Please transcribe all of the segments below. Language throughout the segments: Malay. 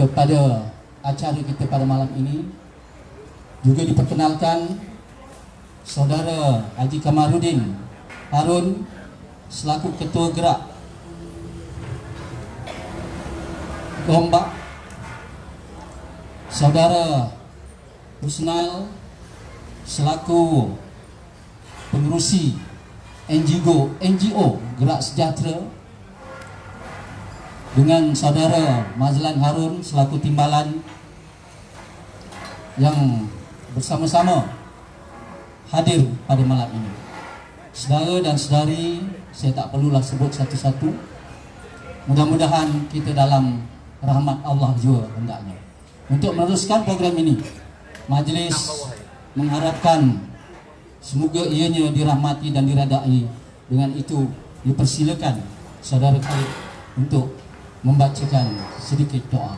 kepada acara kita pada malam ini. Juga diperkenalkan Saudara Haji Kamarudin Harun selaku Ketua Gerak Gombak, Saudara Husnal selaku pengerusi NGO Gerak Sejahtera, dengan Saudara Mazlan Harun selaku timbalan yang bersama-sama hadir pada malam ini. Saudara dan saudari, saya tak perlulah sebut satu-satu. Mudah-mudahan kita dalam rahmat Allah juga hendaknya. Untuk meneruskan program ini, majlis mengharapkan semoga ianya dirahmati dan diredai. Dengan itu dipersilakan saudara Khalid untuk membacakan sedikit doa.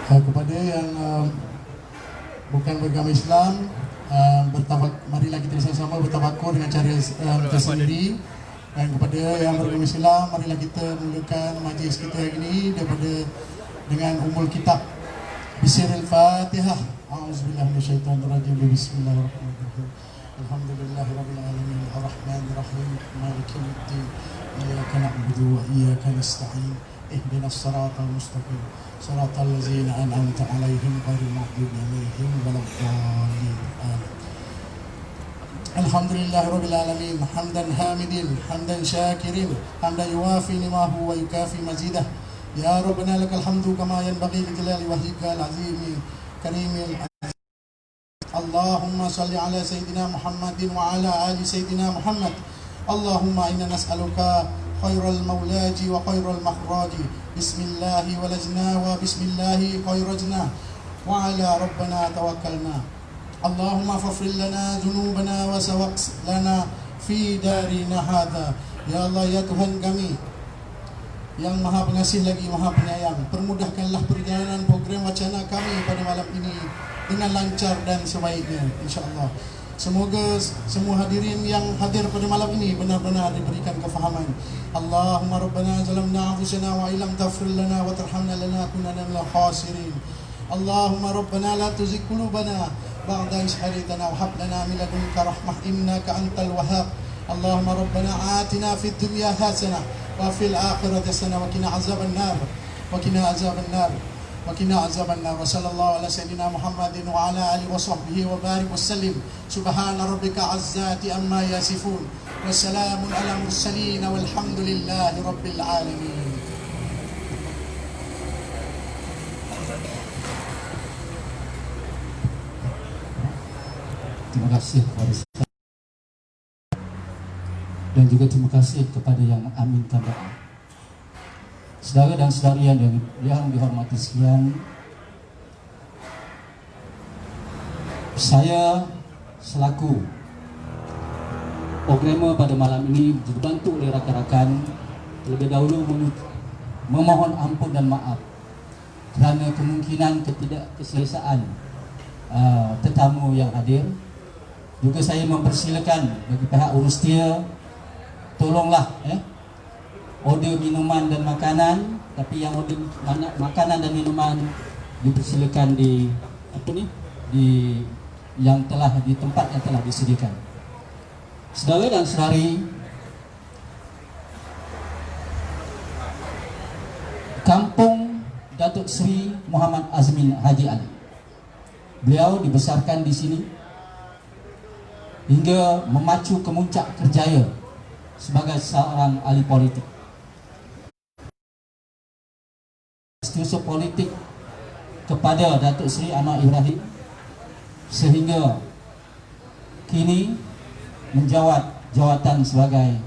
Kepada yang bukan beragama Islam, marilah kita sama-sama bertafakur dengan cara tersendiri. Dan kepada yang beragama Islam, marilah kita mulakan majlis kita hari ini dengan umul kitab Bismillahirrahmanirrahim. Fatihah. A'udzubillahi minasyaitonir rajim. Bismillahirrahmanirrahim. Alhamdulillahirabbil alamin arrahmanir rahim maliki yaumiddin iyyaka na'budu wa iyyaka nasta'in ihdinas siratal mustaqim siratal ladzina an'amta 'alaihim ghairil maghdubi 'alaihim waladdallin. Alhamdulillahirabbil alamin hamdan hamidin hamdan syakirin hamdan yuwafi ni'amahu wa yukafi mazidah. Ya rabbana lakal hamdu kama yanbaghi li jalali wajhikal azimi karimil. Allahumma salli ala Sayyidina Muhammadin wa ala ali Sayyidina Muhammad. Allahumma inna nas'aluka khairal maulaji wa khairal makhraji. Bismillahi walajna wa bismillahi khairajna wa ala rabbana tawakkalna. Allahumma fafril lana dhunubana wa sawaqs lana fi darina hadha. Ya Allah, ya Tuhan kami yang maha pengasih lagi maha penyayang, permudahkanlah perjalanan program wacana kami pada malam ini dengan lancar dan sebaiknya, insya-Allah. Semoga semua hadirin yang hadir pada malam ini benar-benar diberikan kefahaman. Allahumma rabbana zalamna anfusana wa illam taghfir lana wa tarhamna lanakunanna minal khasirin. Allahumma rabbana la tuzigh qulubana ba'da idh hadaytana wa hab lana min ladunka rahmah innaka antal wahhab. Allahumma rabbana atina fid dunya hasanah wa fil akhirati hasanah wa qina azabannar wa qina azabannar wa qina azabannar. Wa sallallahu ala sayyidina Muhammadin wa ala alihi wa sahbihi wa barik wa sallim. Subhana rabbika azzati amma yasifun wa salamun ala mursalin walhamdulillahi rabbil alamin. Terima kasih kepada dan juga terima kasih kepada yang mengaminkan doa. Saudara dan saudari yang dihormati sekalian, saya selaku programmer pada malam ini dibantu oleh rakan-rakan terlebih dahulu memohon ampun dan maaf kerana kemungkinan ketidakselesaan tetamu yang hadir. Juga saya mempersilakan bagi pihak urustia, tolonglah order minuman dan makanan, tapi yang order makanan dan minuman dipersilakan di di tempat yang telah disediakan. Saudara dan saudari, Kampung Datuk Seri Muhammad Azmin Haji Ali, beliau dibesarkan di sini hingga memacu kemuncak kerjaya sebagai seorang ahli politik. Istiusa politik kepada Datuk Seri Anwar Ibrahim sehingga kini menjawat jawatan sebagai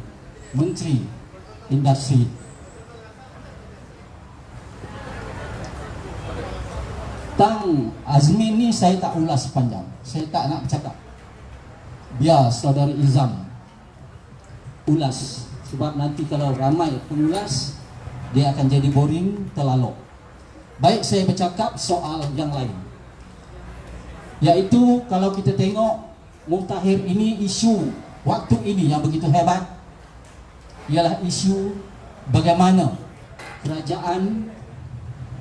Menteri Industri. Tang Azmin ni saya tak ulas panjang, saya tak nak bercakap. Biar saudari Izam ulas, sebab nanti kalau ramai pengulas dia akan jadi boring, terlalu. Baik, saya bercakap soal yang lain, iaitu kalau kita tengok Muktakhir ini, isu waktu ini yang begitu hebat ialah isu bagaimana kerajaan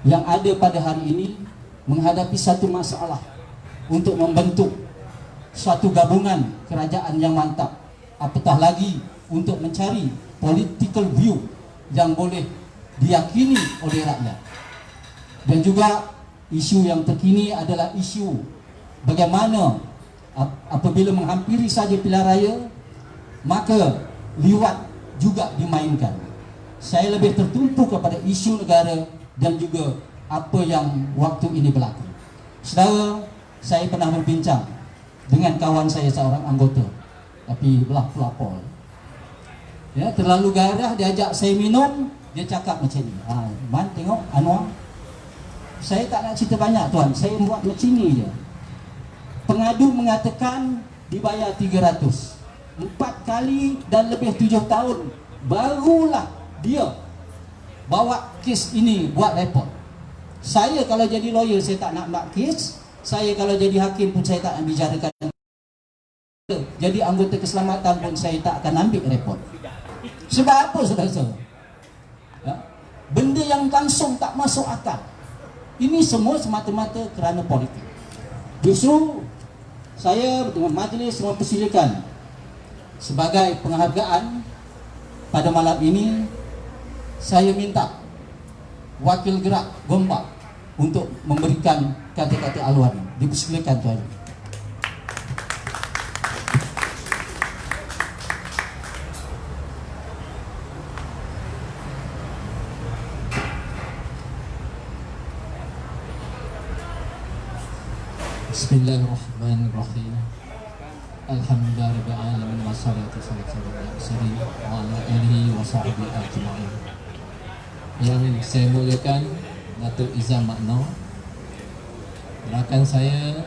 yang ada pada hari ini menghadapi satu masalah untuk membentuk suatu gabungan kerajaan yang mantap, apatah lagi untuk mencari political view yang boleh diyakini oleh rakyat. Dan juga isu yang terkini adalah isu bagaimana apabila menghampiri saja pilihan raya, maka liwat juga dimainkan. Saya lebih tertumpu kepada isu negara dan juga apa yang waktu ini berlaku. Saudara, saya pernah berbincang dengan kawan saya seorang anggota, tapi belah pelapor. Ya, terlalu gairah, diajak saya minum, dia cakap macam ni. Man, tengok Anwar, saya tak nak cerita banyak tuan, saya buat macam ni je. Pengadu mengatakan dibayar 300, 4 kali dan lebih 7 tahun barulah dia bawa kes ini buat report. Saya kalau jadi lawyer, saya tak nak kes. Saya kalau jadi hakim pun saya tak nak bicarakan. Jadi anggota keselamatan pun saya tak akan ambil report. Sebab apa saudara-saudara? Ya? Benda yang langsung tak masuk akal. Ini semua semata-mata kerana politik. Justru saya dengan majlis mempersilakan sebagai penghargaan pada malam ini, saya minta wakil gerak Gombak untuk memberikan kata-kata aluan. Dipersilakan tuan. Bismillahirrahmanirrahim. Alhamdulillahirabbil alamin wassalatu wassalamu ala alihi wa sahbihi ajma'in. Yang saya muliakan Datuk Izam Makno, rakan saya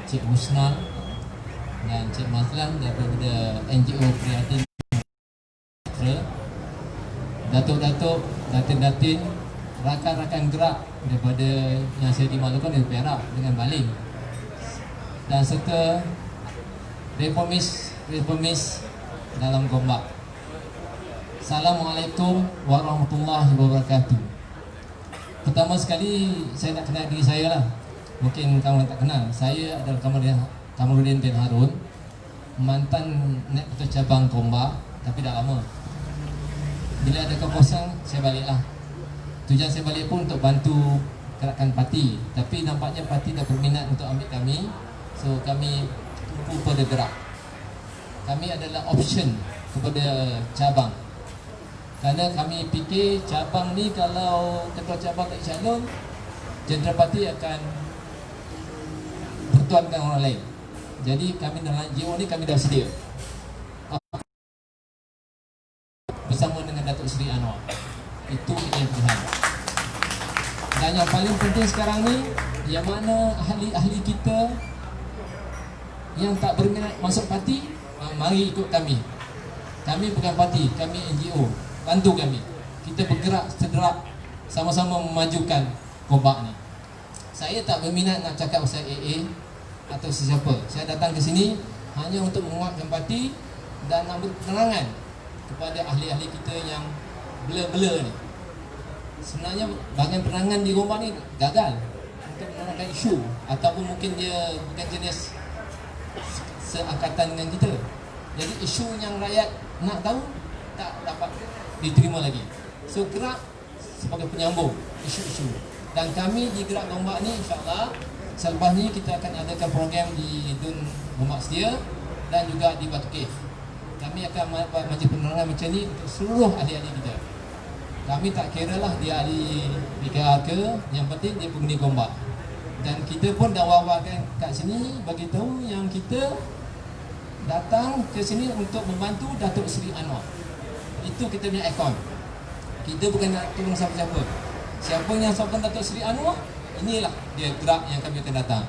Cik Husna dan Cik Mazlan daripada NGO Prihatin, Datuk-datuk, datin-datin, rakan-rakan gerak daripada yang saya dimalukan dari Perak dengan Baling, dan serta reformis dalam Gombak. Assalamualaikum warahmatullahi wabarakatuh. Pertama sekali saya nak kenal diri saya lah. Mungkin kamu tak kenal. Saya adalah Kamarudin bin Harun, mantan Naib Ketua Cabang Gombak, tapi dah lama. Bila ada kekosong, saya balik lah. Tujuan saya balik pun untuk bantu gerakan parti, tapi nampaknya parti dah berminat untuk ambil kami. So kami tumpu pada gerak. Kami adalah option kepada cabang, kerana kami fikir cabang ni kalau ketua cabang tak calon, jendera parti akan bertuankan orang lain. Jadi kami dalam NGO ni kami dah sedia bersama dengan Datuk Seri Anwar. Itu yang Tuhan. Dan yang paling penting sekarang ni, yang mana ahli-ahli kita yang tak berminat masuk parti, mari ikut kami. Kami bukan parti, kami NGO. Bantu kami. Kita bergerak sederak sama-sama memajukan Gombak ni. Saya tak berminat nak cakap pasal AA atau sesiapa. Saya datang ke sini hanya untuk menguatkan parti dan nak penerangan kepada ahli-ahli kita yang bela-bela ni. Sebenarnya bahagian penerangan di Gombak ni gagal untuk menerangkan isu, ataupun mungkin dia bukan jenis seangkatan dengan kita. Jadi isu yang rakyat nak tahu tak dapat diterima lagi. So gerak sebagai penyambung isu-isu. Dan kami di gerak Gombak ni, insyaAllah selepas ni kita akan adakan program di Dun Gombak Setia dan juga di Batu Cave. Kami akan buat majlis penerangan macam ni untuk seluruh ahli-ahli kita. Kami tak kira lah dia ahli PKR ke, yang penting dia penghuni Gombak. Dan kita pun dah wawarkan kat sini, bagi tahu yang kita datang ke sini untuk membantu Datuk Seri Anwar. Itu kita punya akon. Kita bukan nak tolong siapa-siapa. Siapa yang sokong Datuk Seri Anwar, inilah dia gerak yang kami akan datang.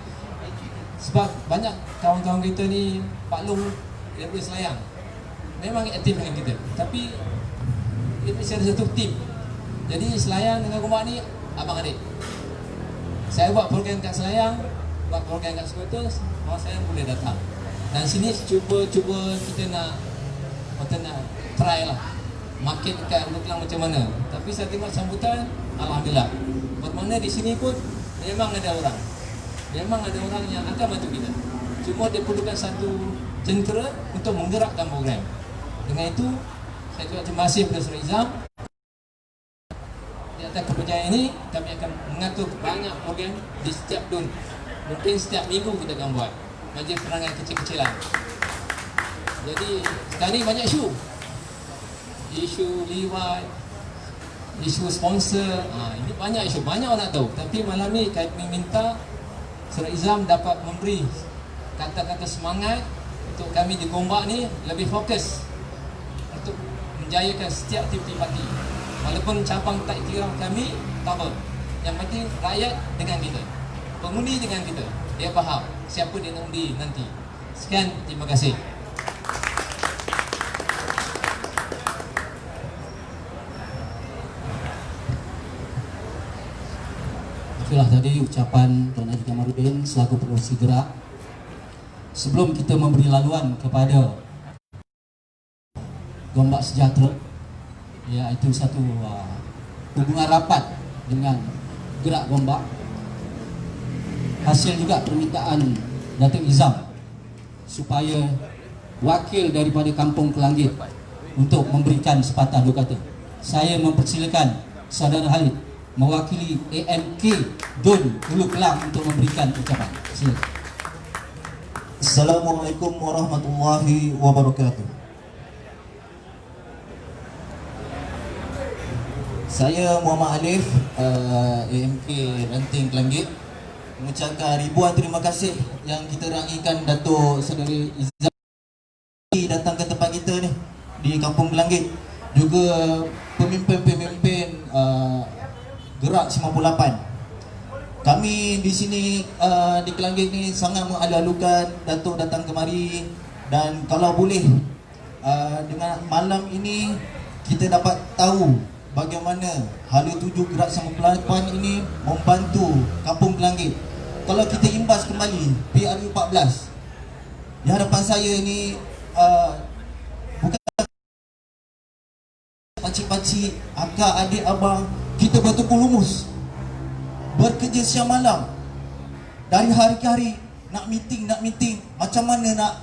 Sebab banyak kawan-kawan kita ni Pak Long daripada Selayang memang aktif dengan kita, tapi ini ada satu tim. Jadi Selayang dengan Gombak ni abang adik. Saya buat program kat Selayang, buat program kat Skutus, orang Selayang boleh datang. Dan sini cuba kita nak try lah. makin dekat Kelang macam mana. Tapi saya tengok sambutan, alhamdulillah. Bermakna di sini pun memang ada orang. Memang ada orang yang akan bantu kita. Cuma dia perlukan satu jentera untuk menggerakkan program. Dengan itu, saya juga terima kasih kepada Saudara Izam. Di atas kepercayaan ini, kami akan mengatur banyak program di setiap DUN. Mungkin setiap minggu kita akan buat majlis perangai kecil-kecilan. Jadi sekarang ni banyak isu liwat, isu sponsor, ini banyak isu, banyak orang nak tahu. Tapi malam ni kami minta Saudara Izam dapat memberi kata-kata semangat untuk kami di Gombak ni lebih fokus untuk menjayakan setiap aktiviti parti. Walaupun cabang tak iktiraf kami, tak apa. Yang penting rakyat dengan kita, pengundi dengan kita. Dia faham siapa dia nak undi nanti. Sekian, terima kasih. Itulah tadi ucapan Tuan Haji Kamarudin selaku Pengerusi Gerak. Sebelum kita memberi laluan kepada Gombak Sejahtera, iaitu satu hubungan rapat dengan Gerak Gombak, hasil juga permintaan Datuk Izam supaya wakil daripada Kampung Kelanggit untuk memberikan sepatah dua kata. Saya mempersilakan Saudara Halid mewakili AMK DUN Hulu Kelang untuk memberikan ucapan. Silakan. Assalamualaikum warahmatullahi wabarakatuh. Saya Muhammad Alif, AMK Ranting Kelanggit, mengucapkan ribuan terima kasih yang kita rangikan Datuk Saudara Izam datang ke tempat kita ni di Kampung Kelanggit. Juga pemimpin-pemimpin Gerak 58. Kami di sini di Kelanggit ni sangat mengalu-alukan Datuk datang kemari, dan kalau boleh dengan malam ini kita dapat tahu bagaimana Hala Tuju Gerak 58 ini membantu Kampung Kelanggit. Kalau kita imbas kembali PRU 14, di hadapan saya ni bukan pakcik-pakcik, akak, adik, abang, kita bertukar lumus, bekerja siang malam, dari hari ke hari, nak meeting, macam mana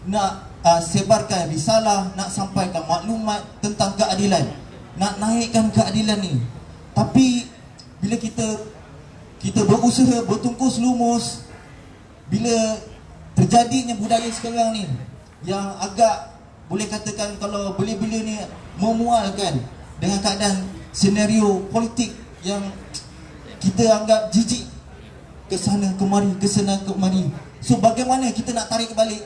nak sebarkan risalah, nak sampaikan maklumat tentang keadilan, nak naikkan keadilan ni. Tapi bila kita berusaha bertungkus lumus, bila terjadinya budaya sekarang ni yang agak boleh katakan kalau bila-bila ni memualkan dengan keadaan senario politik yang kita anggap jijik, ke sana kemari, ke sana kemari. So bagaimana kita nak tarik balik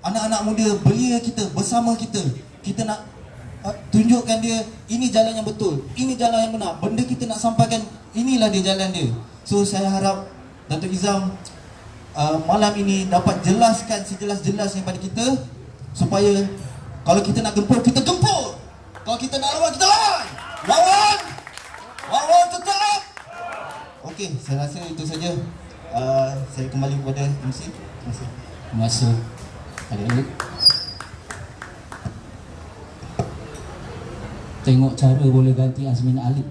anak-anak muda belia kita bersama kita? Kita nak tunjukkan dia ini jalan yang betul, ini jalan yang benar. Benda kita nak sampaikan, inilah dia jalan dia. So saya harap Datuk Izam malam ini dapat jelaskan sejelas-jelasnya pada kita, supaya kalau kita nak gempur, kita gempur. Kalau kita nak lawan, kita lawan. Lawan tetap. Okey, saya rasa itu saja. Saya kembali kepada MC. Terima kasih. Terima kasih. Adik-adik, tengok cara boleh ganti Azmin Ali.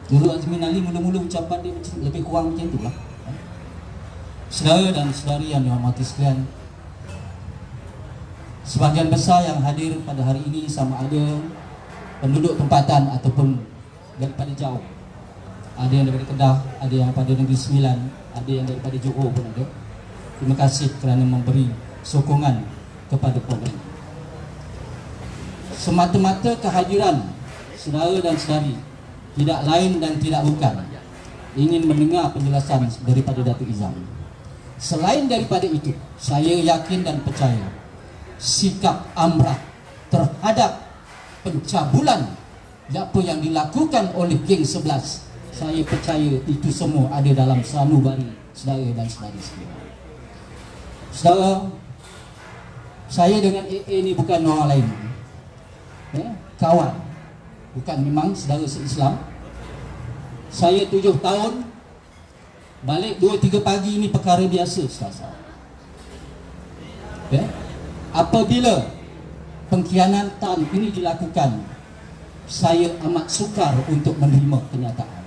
Dulu Azmin Ali mula-mula ucapan dia lebih kurang macam tu lah. Saudara dan saudari yang dihormati sekalian, sebahagian besar yang hadir pada hari ini sama ada penduduk tempatan ataupun daripada jauh. Ada yang daripada Kedah, ada yang daripada Negeri Sembilan, ada yang daripada Johor pun ada. Terima kasih kerana memberi sokongan kepada program. Semata-mata kehadiran saudara dan saudari tidak lain dan tidak bukan ingin mendengar penjelasan daripada Datuk Izam. Selain daripada itu, saya yakin dan percaya sikap amrah terhadap pencabulan apa yang dilakukan oleh geng 11, saya percaya itu semua ada dalam sanubari saudara dan saudari sekalian. Saudara, saya dengan AA ni bukan orang lain, kawan, bukan, memang saudara se-Islam. Saya 7 tahun, balik 2-3 pagi ini perkara biasa, saudara. Apabila pengkhianatan ini dilakukan, saya amat sukar untuk menerima kenyataan.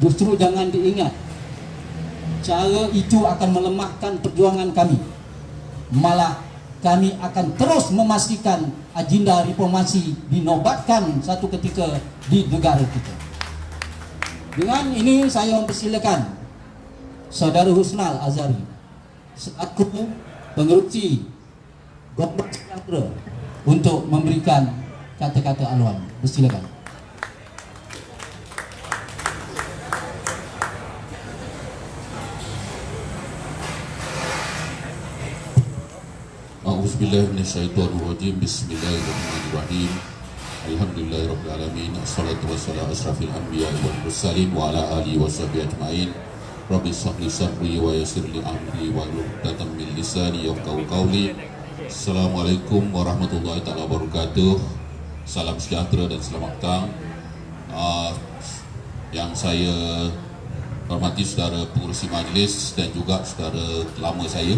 Justru jangan diingat, cara itu akan melemahkan perjuangan kami. Malah kami akan terus memastikan agenda reformasi dinobatkan satu ketika di negara kita. Dengan ini saya mempersilakan Saudara Husnal Azhari selaku pengerusi Gombak Sejahtera untuk memberikan kata-kata aluan. Persilakan. A'udzubillahiminasyaitonirrajim. Bismillahirrahmanirrahim. Alhamdulillahirrabbilalamin. Assalatu wassalamu asrafil anbiya wal mursalin wa ala alihi washabihi ajmain. Rabbi shrah sadri wa yassir li amri wa hlul 'uqdatam min lisani yafqahu qawli. Assalamualaikum warahmatullahi taala wabarakatuh. Salam sejahtera dan selamat datang. Yang saya hormati saudara pengurusi majlis dan juga saudara lama saya,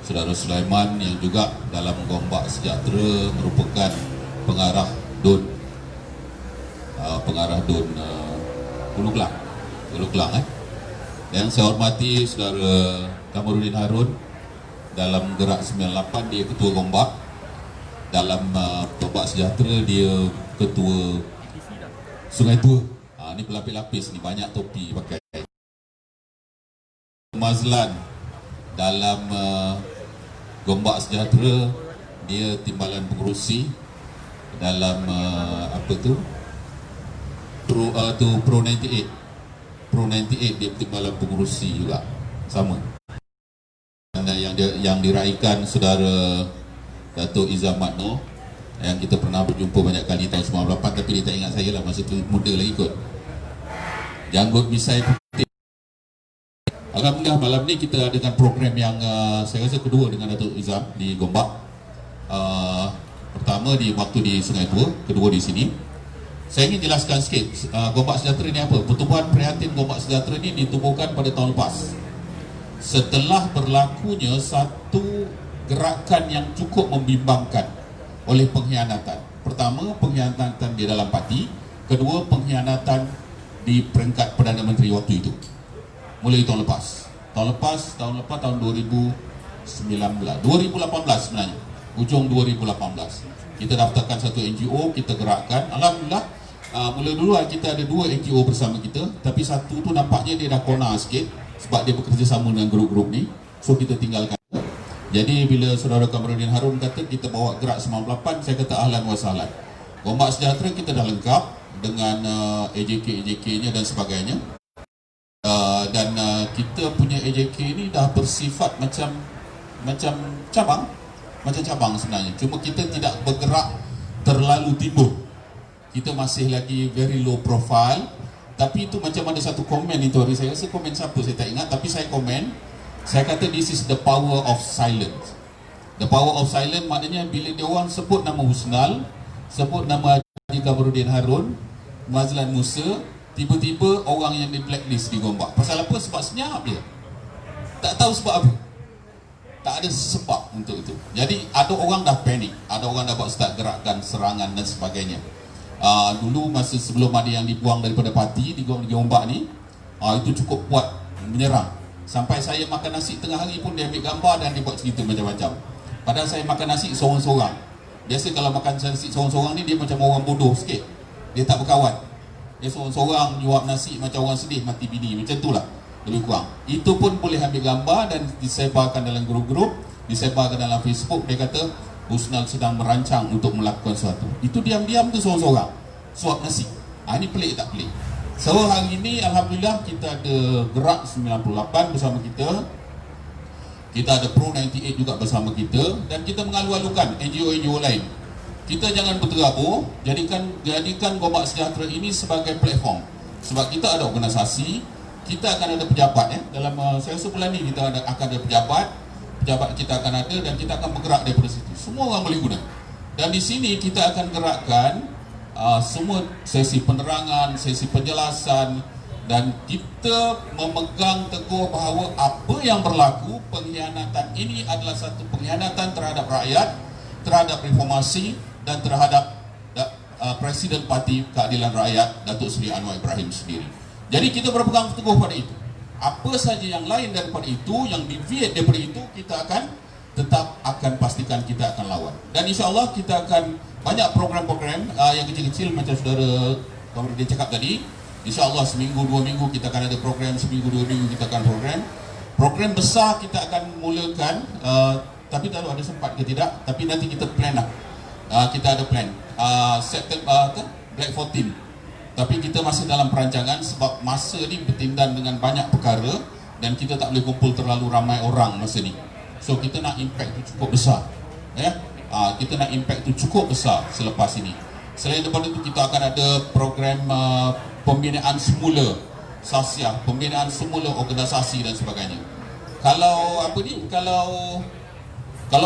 Saudara Sulaiman, yang juga dalam Gombak Sejahtera merupakan pengarah DUN Hulu Kelang. Yang saya hormati Saudara Kamarudin Harun, dalam Gerak 98 dia ketua Gombak, dalam Gombak Sejahtera dia ketua Sungai Tua. Ini berlapis-lapis ni, banyak topi pakai. Mazlan dalam Gombak Sejahtera dia timbalan pengurusi dalam Pro 98. Pro 98 dia timbalan pengurusi juga sama. Yang diraihkan saudara Datuk Izzah Matno, yang kita pernah berjumpa banyak kali tahun 98, tapi dia tak ingat saya lah, masa tu muda lagi kot. Janggut misai putih. Alhamdulillah malam ni kita adakan program yang saya rasa kedua dengan Datuk Izzah di Gombak. Pertama di waktu di Sungai Tua, kedua di sini. Saya ingin jelaskan sikit Gombak Sejahtera ni apa. Pertubuhan Prihatin Gombak Sejahtera ni ditubuhkan pada tahun lepas, setelah berlakunya satu gerakan yang cukup membimbangkan oleh pengkhianatan. Pertama, pengkhianatan di dalam parti. Kedua, pengkhianatan di peringkat Perdana Menteri waktu itu. Mulai tahun lepas. Tahun 2018 sebenarnya. Ujung 2018. Kita daftarkan satu NGO, kita gerakkan. Alhamdulillah, mula dulu kita ada dua NGO bersama kita, tapi satu tu nampaknya dia dah kona sikit sebab dia bekerjasama dengan grup-grup ni. So kita tinggalkan. Jadi bila saudara Kamarudin Harun kata kita bawa Gerak 98, saya kata ahlan wa sahlan. Gombak Sejahtera kita dah lengkap dengan AJK-nya dan sebagainya. Dan kita punya AJK ni dah bersifat macam cabang sebenarnya. Cuma kita tidak bergerak terlalu timbul. Kita masih lagi very low profile. Tapi itu macam ada satu komen itu hari, saya rasa komen siapa saya tak ingat, tapi saya komen. Saya kata this is the power of silence. The power of silence maknanya bila dia orang sebut nama Husnal, sebut nama Haji Kamarudin Harun, Mazlan Musa, tiba-tiba orang yang di blacklist di Gombak. Pasal apa? Sebab senyap dia. Tak tahu sebab apa. Tak ada sebab untuk itu. Jadi ada orang dah panik, ada orang dah buat start gerakan serangan dan sebagainya. Dulu masa sebelum ada yang dibuang daripada parti di Gombak ni, itu cukup kuat menyerang. Sampai saya makan nasi tengah hari pun dia ambil gambar dan dia buat cerita macam-macam. Padahal saya makan nasi seorang-seorang. Biasa kalau makan nasi seorang-seorang ni dia macam orang bodoh sikit. Dia tak berkawan. Dia seorang-seorang nyuap nasi macam orang sedih mati bini. Macam tu lah lebih kurang. Itu pun boleh ambil gambar dan disebarkan dalam grup-grup, disebarkan dalam Facebook. Dia kata Husnal sedang merancang untuk melakukan sesuatu. Itu diam-diam tu seorang-seorang suap nasi. Ini pelik tak pelik? So hari ini Alhamdulillah kita ada Gerak 98 bersama kita. Kita ada Pro 98 juga bersama kita. Dan kita mengalu-alukan NGO-NGO lain. Kita jangan berterabur. Jadikan Gombak Sejahtera ini sebagai platform. Sebab kita ada organisasi, kita akan ada pejabat dalam saya rasa bulan ni kita akan ada pejabat kita akan ada dan kita akan bergerak daripada situ. Semua orang boleh guna. Dan di sini kita akan gerakkan semua sesi penerangan, sesi penjelasan, dan kita memegang teguh bahawa apa yang berlaku, pengkhianatan ini adalah satu pengkhianatan terhadap rakyat terhadap reformasi dan terhadap Presiden Parti Keadilan Rakyat Datuk Seri Anwar Ibrahim sendiri. Jadi kita berpegang teguh pada itu. Apa saja yang lain daripada itu, yang deviate daripada itu, kita akan tetap akan pastikan kita akan lawan. Dan insya-Allah kita akan banyak program-program yang kecil-kecil macam saudara Komarudin cakap tadi. InsyaAllah seminggu 2 minggu kita akan ada program, seminggu 2 minggu kita akan program besar kita akan mulakan, tapi tak tahu ada sempat ke tidak, tapi nanti kita plan lah. Kita ada plan September Black 14, tapi kita masih dalam perancangan sebab masa ni bertindan dengan banyak perkara dan kita tak boleh kumpul terlalu ramai orang masa ni. So kita nak impact tu cukup besar, ya. Kita nak impact tu cukup besar selepas ini. Selain daripada itu, kita akan ada program pembinaan semula sasiah, pembinaan semula organisasi dan sebagainya. Kalau apa ni, kalau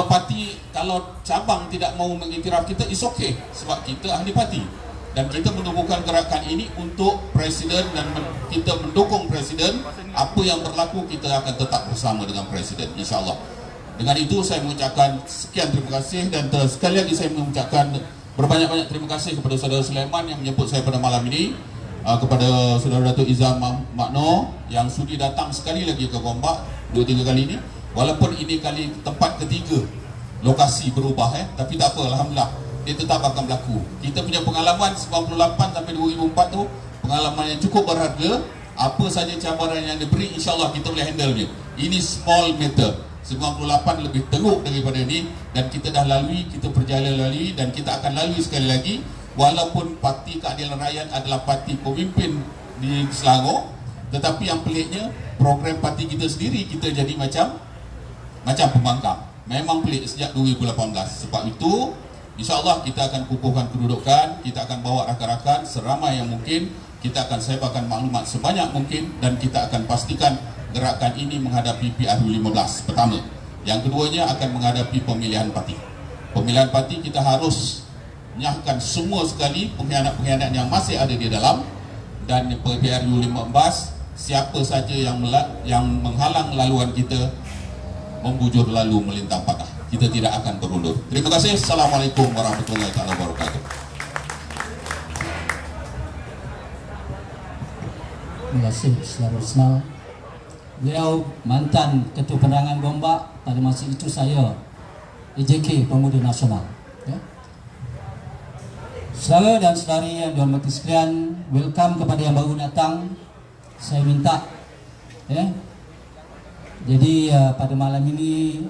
parti, kalau cabang tidak mau mengiktiraf kita, it's okay sebab kita ahli parti dan kita menubuhkan gerakan ini untuk presiden dan kita mendukung presiden. Apa yang berlaku kita akan tetap bersama dengan presiden, insya-Allah. Dengan itu saya mengucapkan sekian terima kasih dan sekali lagi saya mengucapkan berbanyak-banyak terima kasih kepada saudara Sulaiman yang menyebut saya pada malam ini, kepada saudara Datuk Izam Makno yang sudi datang sekali lagi ke Gombak 2-3 kali ini. Walaupun ini kali tempat ketiga lokasi berubah, tapi tak apa, alhamdulillah dia tetap akan berlaku. Kita punya pengalaman 98 sampai 2004 tu pengalaman yang cukup berharga. Apa saja cabaran yang diberi, insya-Allah kita boleh handle dia. Ini small matter. 98 lebih teruk daripada ni dan kita dah lalui, kita berjalan lalui dan kita akan lalui sekali lagi. Walaupun Parti Keadilan Rakyat adalah parti pemimpin di Selangor, tetapi yang peliknya program parti kita sendiri kita jadi macam pembangkang. Memang pelik sejak 2018. Sebab itu insya-Allah kita akan kukuhkan kedudukan, kita akan bawa rakan-rakan seramai yang mungkin, kita akan sebarkan maklumat sebanyak mungkin dan kita akan pastikan gerakan ini menghadapi PRU15 pertama. Yang keduanya akan menghadapi pemilihan parti. Pemilihan parti kita harus menyahkan semua sekali pengkhianat-pengkhianat yang masih ada di dalam, dan PRU15 siapa saja yang menghalang laluan kita membujur lalu melintang patah. Kita tidak akan berundur. Terima kasih. Assalamualaikum warahmatullahi wabarakatuh. Terima kasih secara personal. Beliau mantan Ketua Penerangan Gombak, pada masa itu saya EJK Pemuda Nasional. Ya. Saudara dan saudari yang dihormati sekalian, welcome kepada yang baru datang. Saya minta, ya. Jadi pada malam ini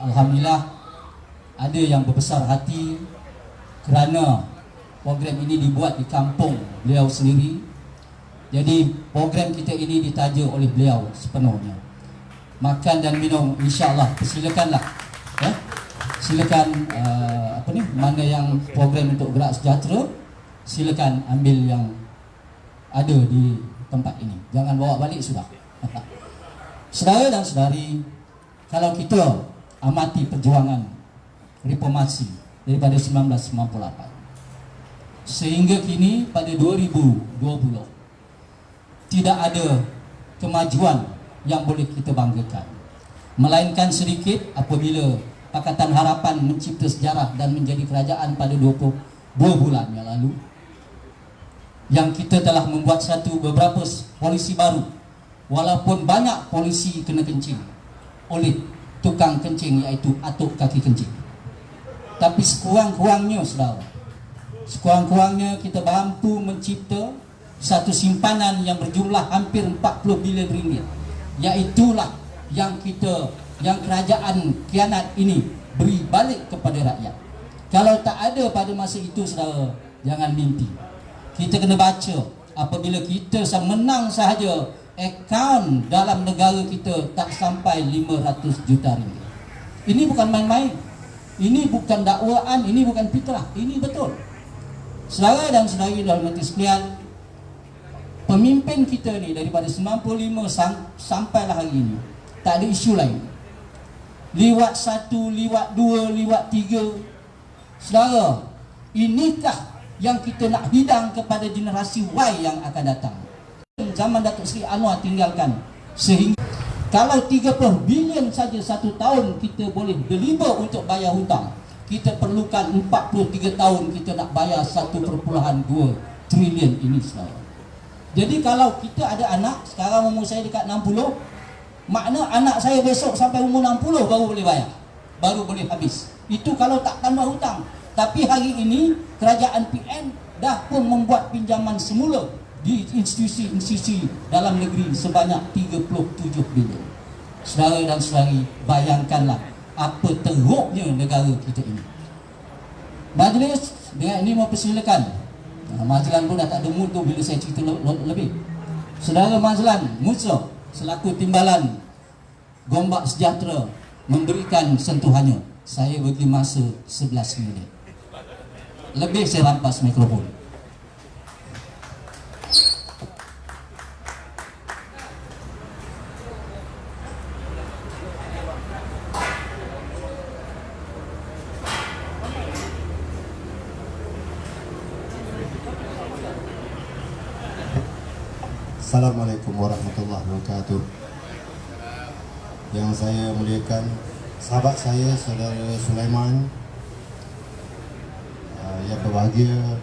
alhamdulillah ada yang berbesar hati kerana program ini dibuat di kampung beliau sendiri. Jadi program kita ini ditaja oleh beliau sepenuhnya. Makan dan minum insya-Allah persilakanlah, ya. Silakan mana yang program untuk gerak sejahtera, silakan ambil yang ada di tempat ini. Jangan bawa balik sudah. Saudara dan saudari, kalau kita amati perjuangan reformasi daripada 1998 sehingga kini pada 2020, tidak ada kemajuan yang boleh kita banggakan, melainkan sedikit apabila Pakatan Harapan mencipta sejarah dan menjadi kerajaan pada 22 bulan yang lalu, yang kita telah membuat beberapa polisi baru. Walaupun banyak polisi kena kencing oleh tukang kencing, iaitu atuk kaki kencing, tapi sekurang-kurangnya saudara, sekurang-kurangnya kita mampu mencipta satu simpanan yang berjumlah hampir 40 bilion ringgit, iaitulah yang kerajaan khianat ini beri balik kepada rakyat. Kalau tak ada pada masa itu saudara, jangan mimpi. Kita kena baca, apabila kita menang sahaja, akaun dalam negara kita tak sampai 500 juta ringgit. Ini bukan main-main. Ini bukan dakwaan, ini bukan fitrah, ini betul. Saudara dan saudari dihormati sekalian, pemimpin kita ni daripada 95 sampailah hari ini tak ada isu lain. Liwat 1, liwat 2, liwat 3. Saudara, inikah yang kita nak hidang kepada generasi Y yang akan datang? Zaman Datuk Seri Anwar tinggalkan, sehingga kalau 30 bilion saja satu tahun kita boleh deliver untuk bayar hutang, kita perlukan 43 tahun kita nak bayar 1.2 trilion ini saudara. Jadi kalau kita ada anak, sekarang umur saya dekat 60, makna anak saya besok sampai umur 60 baru boleh bayar, baru boleh habis. Itu kalau tak tambah hutang. Tapi hari ini kerajaan PN dah pun membuat pinjaman semula di institusi-institusi dalam negeri sebanyak 37 bilion. Saudara dan saudari, bayangkanlah apa teruknya negara kita ini. Majlis dengan ini mempersilakan. Majlan pun dah tak ada mood tu bila saya cerita lebih. Saudara Majlan Musa selaku timbalan Gombak Sejahtera memberikan sentuhannya. Saya bagi masa 11 minit. Lebih saya rampas mikrofon. Assalamualaikum warahmatullahi wabarakatuh. Yang saya muliakan sahabat saya, saudara Sulaiman, yang berbahagia,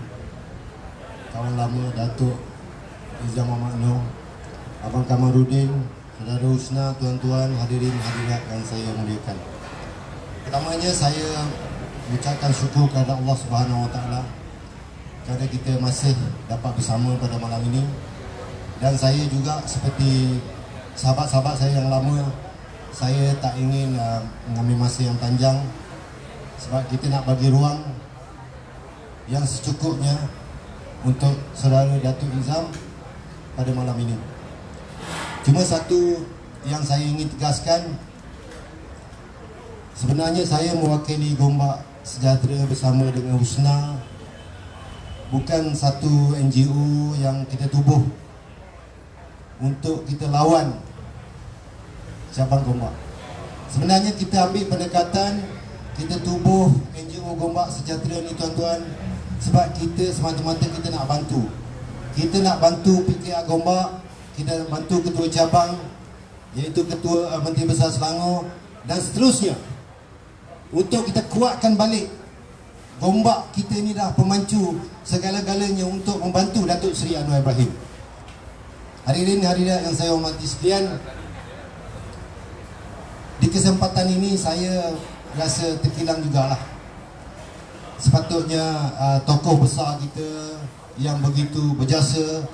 kawan lama Datuk Izam Muhammad Noor, Abang Kamarudin, saudara Husna, tuan-tuan, hadirin hadirat yang saya muliakan. Pertamanya saya mengucapkan syukur kepada Allah Subhanahu Wa Taala kerana kita masih dapat bersama pada malam ini. Dan saya juga seperti sahabat-sahabat saya yang lama, saya tak ingin mengambil masa yang panjang sebab kita nak bagi ruang yang secukupnya untuk saudara Datuk Izam pada malam ini. Cuma satu yang saya ingin tegaskan, sebenarnya saya mewakili Gombak Sejahtera bersama dengan Husna, bukan satu NGO yang kita tubuh untuk kita lawan cabang Gombak. Sebenarnya kita ambil pendekatan, kita tubuh NGO Gombak Sejahtera ni tuan-tuan, sebab kita semata-mata kita nak bantu. Kita nak bantu PKR Gombak, kita nak bantu ketua cabang, iaitu ketua Menteri Besar Selangor dan seterusnya, untuk kita kuatkan balik Gombak kita ni dah pemancu segala-galanya untuk membantu Datuk Seri Anwar Ibrahim. Hadirin hadirat yang saya hormati sekalian, di kesempatan ini saya rasa terkilang jugalah. Sepatutnya tokoh besar kita yang begitu berjasa,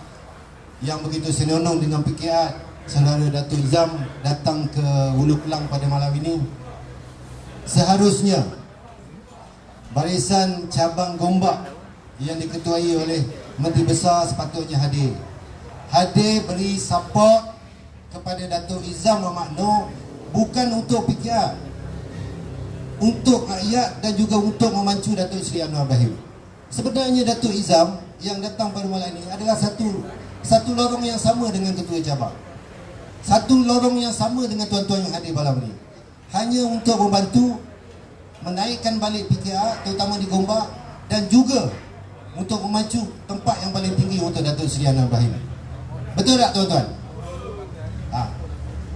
yang begitu senonoh dengan PKR, saudara Datuk Izam datang ke Hulu Kelang pada malam ini. Seharusnya barisan cabang Gombak yang diketuai oleh Menteri Besar sepatutnya hadir beri support kepada Datuk Izam Muhammad Noor, bukan untuk PKR, untuk rakyat dan juga untuk memancu Datuk Seri Anwar Ibrahim. Sebenarnya Datuk Izam yang datang pada malam ini adalah satu lorong yang sama dengan ketua cabang, satu lorong yang sama dengan tuan-tuan yang hadir malam ini, hanya untuk membantu menaikkan balik PKR terutama di Gombak, dan juga untuk memacu tempat yang paling tinggi untuk Datuk Seri Anwar Ibrahim. Betul tak tuan-tuan?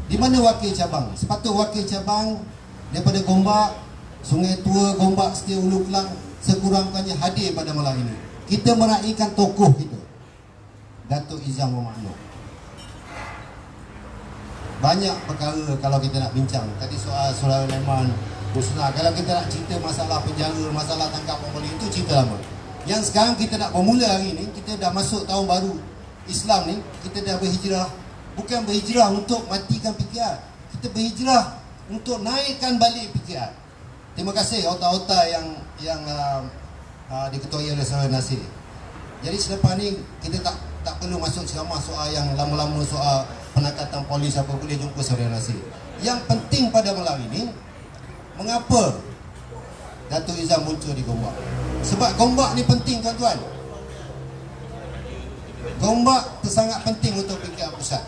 Di mana wakil cabang? Sepatut wakil cabang daripada Gombak, Sungai Tua, Gombak, Setia, Hulu Kelang sekurang-kurangnya hadir pada malam ini. Kita meraihkan tokoh kita, Datuk Izam Muhammad Noor. Banyak perkara kalau kita nak bincang. Tadi soal Saudara Leman, Husna, kalau kita nak cerita masalah penjara, masalah tangkap pembeli, itu cerita lama. Yang sekarang kita nak bermula hari ini, kita dah masuk tahun baru Islam ni, kita dah berhijrah. Bukan berhijrah untuk matikan PKR, kita berhijrah untuk naikkan balik PKR. Terima kasih otak-otak yang diketuai oleh Saudara Nasir. Jadi selepas ni kita tak perlu masuk ceramah soal yang lama-lama, soal penangkatan polis apa, boleh jumpa Saudara Nasir. Yang penting pada malam ini, mengapa Datuk Izam muncul di Gombak? Sebab Gombak ni penting tuan-tuan. Gombak sangat penting untuk PKR pusat.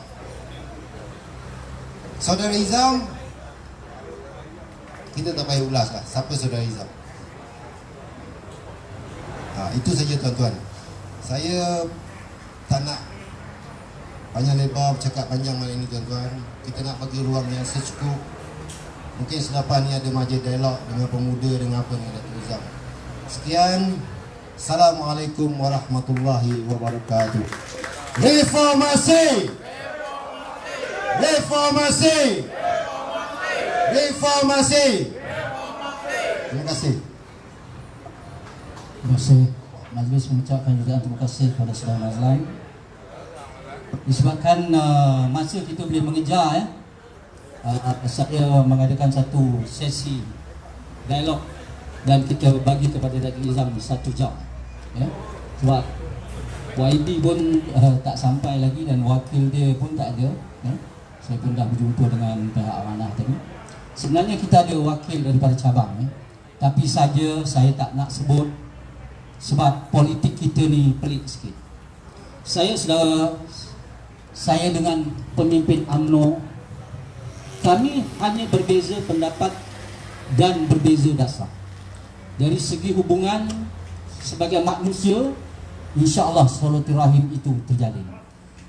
Saudara Izam, kita tak payah ulas lah siapa Saudara Izam. Itu saja tuan-tuan. Saya tak nak panjang lebar bercakap panjang malam ini tuan-tuan. Kita nak bagi ruang yang secukup Mungkin selepas ni ada majlis dialog dengan pemuda dengan apa dengan Datuk Izam. Sekian. Assalamualaikum warahmatullahi wabarakatuh. Reformasi. Reformasi. Reformasi. Terima kasih. Terima kasih. Majlis mengucapkan juga terima kasih kepada saudara Mazlan. Disebabkan masa kita boleh mengejar, saya mengadakan satu sesi dialog dan kita bagi kepada Datuk Izam 1 jam. Ya. Sebab YB pun tak sampai lagi dan wakil dia pun tak ada. Ya. Saya pun dah berjumpa dengan pihak amanah tadi. Sebenarnya kita ada wakil daripada cabang, ya. Tapi saja saya tak nak sebut sebab politik kita ni pelik sikit. Saya dengan pemimpin UMNO, kami hanya berbeza pendapat dan berbeza dasar. Dari segi hubungan sebagai manusia, insya-Allah silaturahim itu terjalin.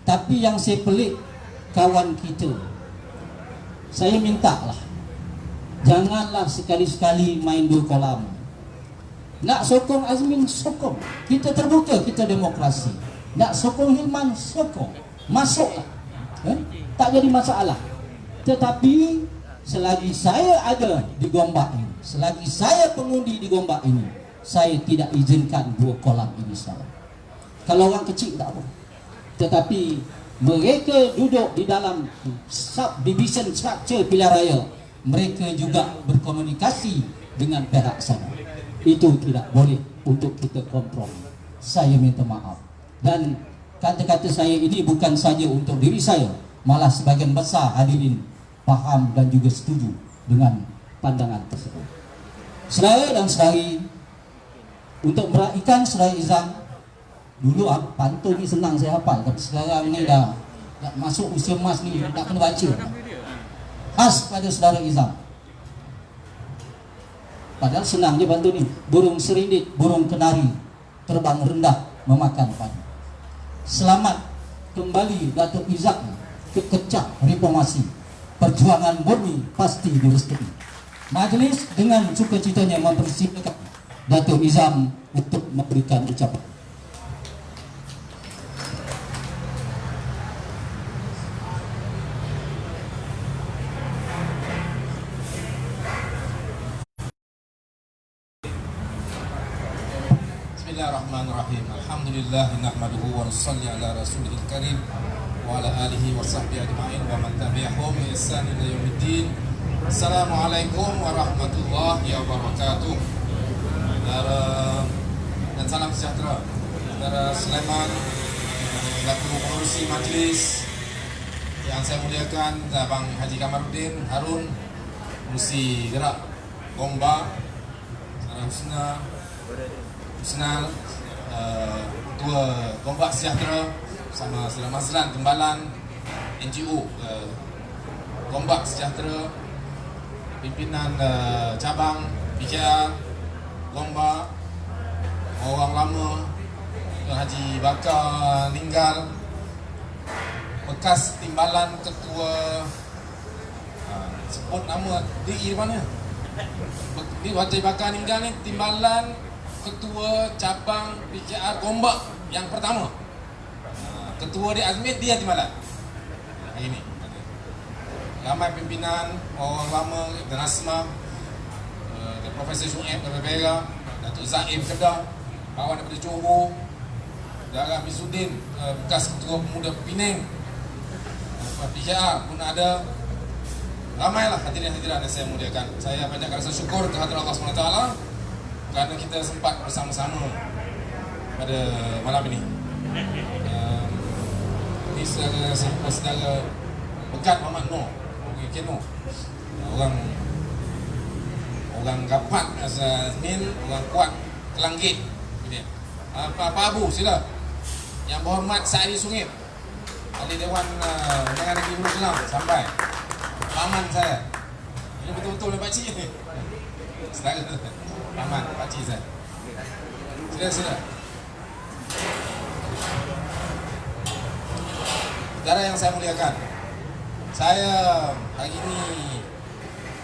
Tapi yang saya pelik, kawan kita, saya mintalah janganlah sekali-sekali main dua kolam. Nak sokong Azmin, sokong. Kita terbuka, kita demokrasi. Nak sokong Hilman, sokong. Masuklah. Tak jadi masalah. Tetapi selagi saya ada di Gombak ini, selagi saya pengundi di Gombak ini, saya tidak izinkan dua kolam ini sama. Kalau orang kecil tak apa. Tetapi mereka duduk di dalam subdivision structure pilihan raya, mereka juga berkomunikasi dengan pihak sana. Itu tidak boleh untuk kita kompromi. Saya minta maaf. Dan kata-kata saya ini bukan saja untuk diri saya, malah sebagian besar hadirin faham dan juga setuju dengan pandangan tersebut. Saudara dan saudari, untuk meraihkan saudara Izam, dulu pantun ni senang saya hafal, tapi sekarang ni dah masuk usia emas ni, tak kena baca. Khas pada saudara Izam. Padahal senang je pantun ni. Burung serindit, burung kenari, terbang rendah memakan padi. Selamat kembali Datuk Izam ke kecak reformasi. Perjuangan murni pasti direstui. Majlis dengan sukacitanya mempersilakan Datuk Izam untuk memberikan ucapan. Bismillahirrahmanirrahim. Alhamdulillah nahmaduhu wa nusalli ala rasulihil karim wa ala alihi wa sahbihi ajma'in wa man tabi'ahum bi ihsan ila yaumiddin. Assalamualaikum warahmatullahi wabarakatuh. Dan salam sejahtera. Saudara Sulaiman, Datuk Pengerusi Majlis yang saya muliakan, Abang Haji Kamaruddin Harun, Pengerusi Gerak Gombak, Saudara Husna, Ketua Gombak Sejahtera, sama Saudara Mazlan Tembalan, NGO Gombak Sejahtera, pimpinan cabang PKR Gombak, orang lama, Haji Bakar Ninggal, bekas timbalan ketua, sebut nama diri mana? Haji Bakar Ninggal ni timbalan ketua cabang PKR Gombak yang pertama. Ketua di Azmit, dia timbalan hari ini. Ramai pimpinan, orang lama, dan Asma, Profesor Syuib daripada Perak, Datuk Zaim Kedah, kawan daripada Johor, Darah Mizudin, bekas ketua pemuda Penang, PKR pun ada. Ramailah hadirin-hadirat yang saya muliakan. Saya banyak rasa syukur kehadirat Allah SWT kerana kita sempat bersama-sama pada malam ini. Ini saudara Pekat Muhammad Noor, Keno, orang rapat Azmin, orang kuat Kelanggit. Pak Abu, sila. Yang berhormat Sa'adi Sungit, Ahli Dewan Undangan Negeri Hulu Kelang, sampai paman saya. Ini betul-betul pakcik ni. Saudara paman, pakcik saya. Sila. Saudara yang saya muliakan, saya hari ini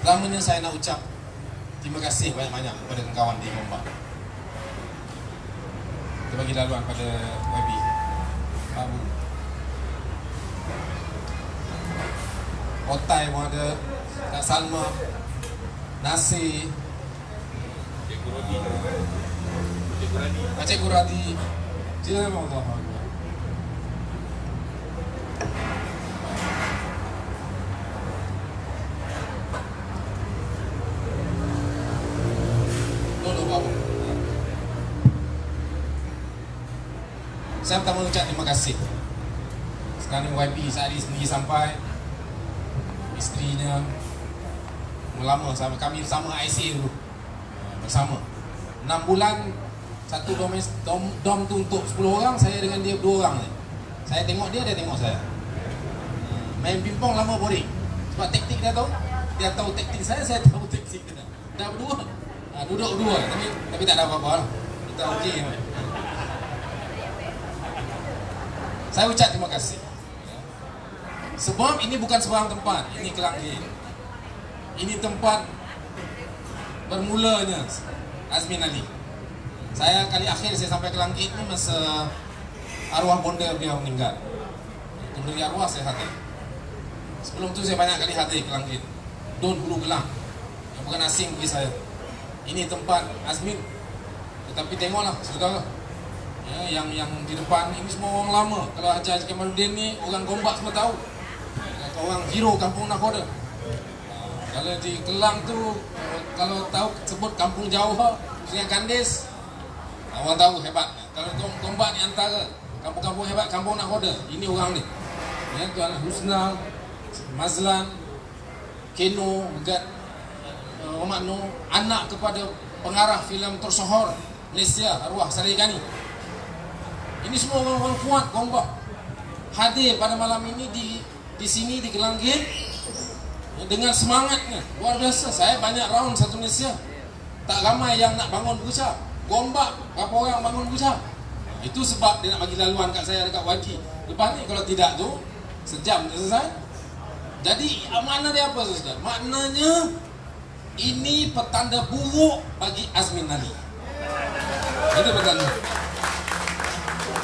Pertamanya saya nak ucap terima kasih banyak-banyak kepada kawan di Gombak. Kita bagi laluan pada YB Pak Bu. Otai pun ada, Kak Salma, Nasir, Pakcik Guradi. Jangan Allah. Saya pertama ucap terima kasih. Sekarang YB saat ini sendiri sampai, isterinya lama sama kami bersama IC dulu, bersama 6 bulan satu dom tu untuk 10 orang, saya dengan dia 2 orang je. Saya tengok dia tengok saya. Main pingpong lama boring. Sebab taktik dia tahu taktik saya tahu taktik dia. Dah berdua, duduk berdua, tapi tak ada apa-apa lah. Kita okey. Saya ucap terima kasih. Sebab ini bukan sebarang tempat, ini Kelangit. Ini tempat bermulanya Azmin Ali. Saya kali akhir saya sampai Kelangit ni masa arwah bonda beliau meninggal. Kenduri arwah saya hadir. Sebelum tu saya banyak kali hadir Kelangit. Don Hulu Kelang. Yang bukan asing bagi saya. Ini tempat Azmin. Tetapi tengoklah saudara. Ya, yang di depan ini semua orang lama. Kalau Haji Kamaluddin ni orang Gombak semua tahu. Orang hero kampung Nakhoda. Kalau di Kelang tu, kalau tahu sebut kampung Jauh, Sungai Kandis, orang tahu hebat. Kalau Gombak ni antara kampung-kampung hebat, kampung Nakhoda. Ini orang ni. Ya, Tuan Husna, Mazlan, Keno, Muhammad Noor, anak kepada pengarah filem tersohor Malaysia, arwah Saleh Ghani. Ini semua orang-orang kuat Gombak hadir pada malam ini di sini di Kelangit dengan semangatnya luar biasa. Saya banyak round satu Malaysia, tak ramai yang nak bangun busa. Gombak berapa orang bangun busa? Itu sebab dia nak bagi laluan kat saya dekat Wadi. Lepas ni kalau tidak tu sejam dah selesai. Jadi makna dia apa saudara? Maknanya ini petanda buruk bagi Azmin Ali. Itu petanda.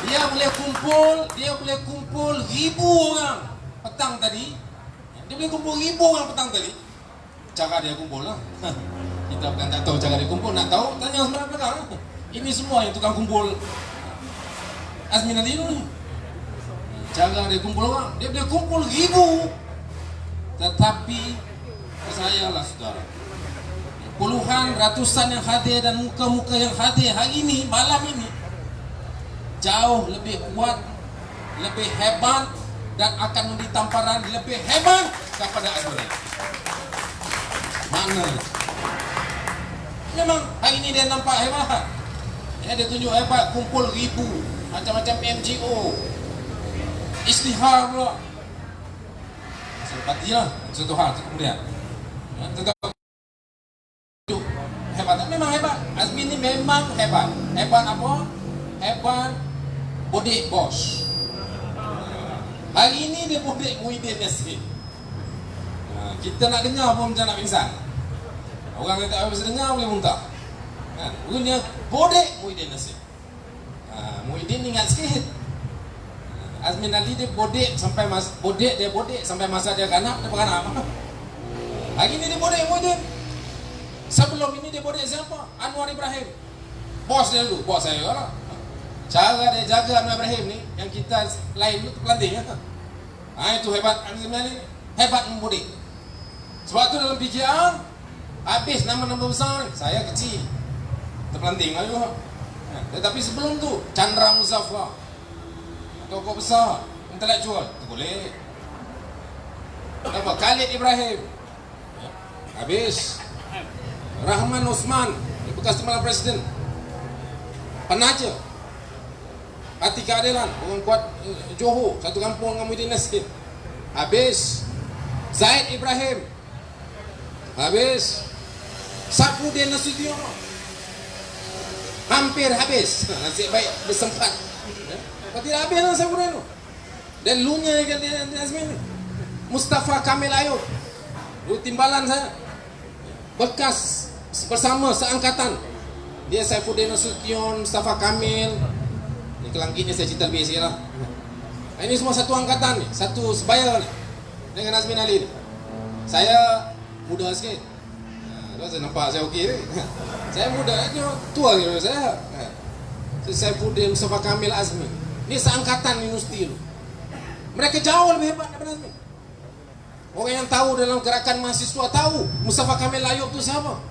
Dia boleh kumpul 1000 orang petang tadi. Dia boleh kumpul 1000 orang petang tadi. Cara dia kumpul lah. Kita bukan tak tahu cara dia kumpul, nak tahu tanya sebelah belakang. Ini semua yang tukang kumpul Azmin Ali ni. Cara dia kumpul orang, dia boleh kumpul 1000. Tetapi percayalah saudara, puluhan, ratusan yang hadir dan muka-muka yang hadir hari ini, malam ini jauh lebih kuat, lebih hebat dan akan memberi tamparan lebih hebat kepada Azmin. Mana? Memang hari ini dia nampak hebat. Ya, dia tunjuk hebat, kumpul 1000 macam-macam MGO. Istihar pula. Sebatilah satu hal kemudian. Tetap hebat. Memang hebat. Azmin ni memang hebat. Hebat apa? Hebat bodek bos. Hari ini dia bodek Muhyiddin Yassin. Kita nak dengar pun macam nak pingsan. Orang yang tak bisa dengar boleh muntah. Punya bodek Muhyiddin Yassin. Muhyiddin ingat sikit. Azmin Ali dia bodek sampai sampai masa dia kanak, dia beranak. Hari ini dia bodek Muhyiddin. Sebelum ini dia bodek siapa? Anwar Ibrahim. Bos dia dulu, bos saya lah. Cara dia jaga Anwar Ibrahim ni, yang kita lain tu terpelanting ya. Itu hebat Azmin Ali, hebat membodek. Sebab tu dalam PKR habis nama-nama besar ni, saya kecil terpelanting lah juga. Tetapi sebelum tu Chandra Muzaffar, tokoh besar intelektual, boleh. Apa? Khalid Ibrahim, habis. Rahman Osman, bekas Timbalan Presiden, penaja, hati keadilan, orang kuat Johor, satu kampung dengan Muhyiddin Yassin, habis. Zaid Ibrahim, habis. Safruddin Nasution, hampir habis. Nasib baik bersempat. Tidak habis lah Safruddin tu. Dan lunya yang Azmin ni. Mustafa Kamil Ayub, lu timbalan saya. bekas bersama seangkatan. Dia Saifuddin Nasution, Mustafa Kamil. Ini kelangkitnya saya cerita lebih sikit lah. Ini semua satu angkatan ni, satu sebaya ni dengan Azmin Ali ni. Saya muda sikit. Saya nampak saya okey ni. Saya muda, dia tua gitu saya. Saifuddin, Mustafa Kamil, Azmin. Ni seangkatan universiti tu. Mereka jauh lebih hebat daripada Azmin. Orang yang tahu dalam gerakan mahasiswa tahu Mustafa Kamil Ayub tu siapa.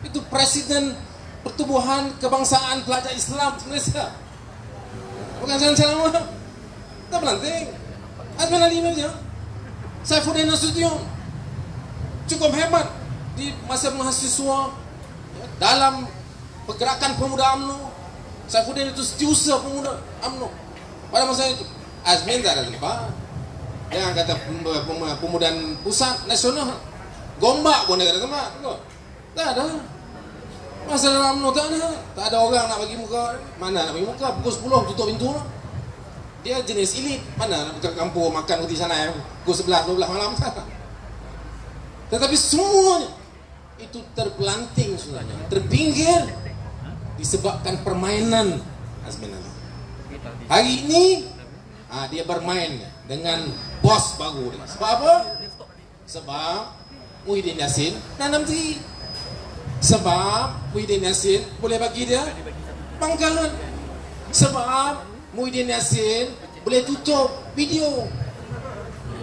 Itu Presiden Pertubuhan Kebangsaan Pelajar Islam Malaysia. Bukan salah-salah. Tak penting. Azmin Ali ni je. Saifuddin Nasution cukup hebat di masa mahasiswa dalam pergerakan pemuda UMNO. Saifuddin itu setiausaha pemuda UMNO pada masa itu. Azmin tak ada tempat. Jangan kata pemudaan pusat nasional. Gombak pun tak ada tempat. Tak ada. Masa dalam UMNO tak ada. Tak ada orang nak bagi muka. Mana nak bagi muka? Pukul 10 tutup pintu. Dia jenis elit. Mana nak buka kampung makan roti sana pukul 11, 12 malam. Tetapi semuanya itu terpelanting sebenarnya, terpinggir disebabkan permainan Azmin Ali. Hari ini dia bermain dengan bos baru dia. Sebab apa? Sebab Muhyiddin Yassin nanam tinggi. Sebab Muhyiddin Yassin boleh bagi dia pangkalan. Sebab Muhyiddin Yassin boleh tutup video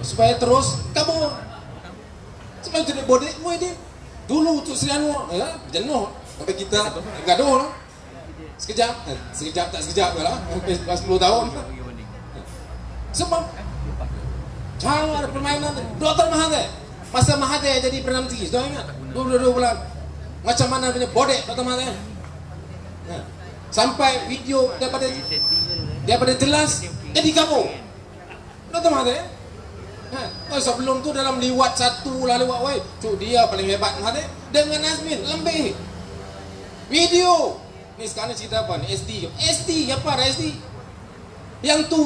supaya terus kabur. Sebab itu dia bodek Muhyiddin. Dulu tu Sri Anwar jenuh sampai kita gaduh lah. Sekejap tak sekejap lah. 10 tahun. Sebab cara permainan Dr. Mahathir. Masa Mahathir jadi Perdana Menteri, sudah ingat? 22 bulan. Macam mana punya bodek Dr. Mahathir. Sampai video daripada jelas jadi kabur. Dr. Mahathir. Sebelum tu dalam liwat satu lah liwat wai. Dia paling hebat Mahathir. Dengan Azmin lebih. Video. Ni sekarang cerita apa ni? SD apa SD? Yang tu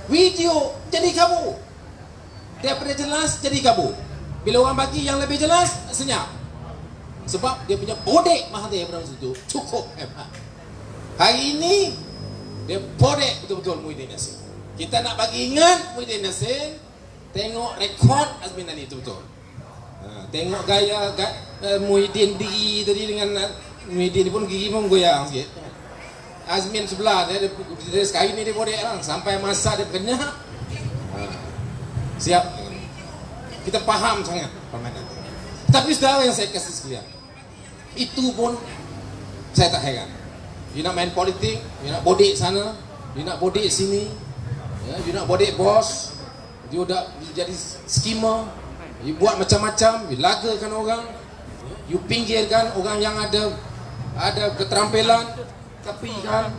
video jadi kabur. Daripada jelas jadi kabur. Bila orang bagi yang lebih jelas, senyap. Sebab dia punya bodek Mahathir pada masa itu cukup hebat. Hari ini dia bodek betul-betul Muhyiddin Yassin. Kita nak bagi ingat Muhyiddin Yassin, tengok rekod Azmin Ali itu betul. Tengok gaya Muhyiddin diri tadi dengan Muhyiddin pun gigi pun goyang sikit. Azmin sebelah dia sekali ni dia bodek lah. Sampai masa dia kenyang. Siap. Kita faham sangat permainan. Tapi saudara yang saya kasih sekalian, itu pun saya tak heran. You nak main politik, you nak bodek sana, you nak bodek sini, you nak bodek bos, you dah jadi skema, you buat macam-macam, you lagakan orang, you pinggirkan orang yang ada keterampilan, tapi kan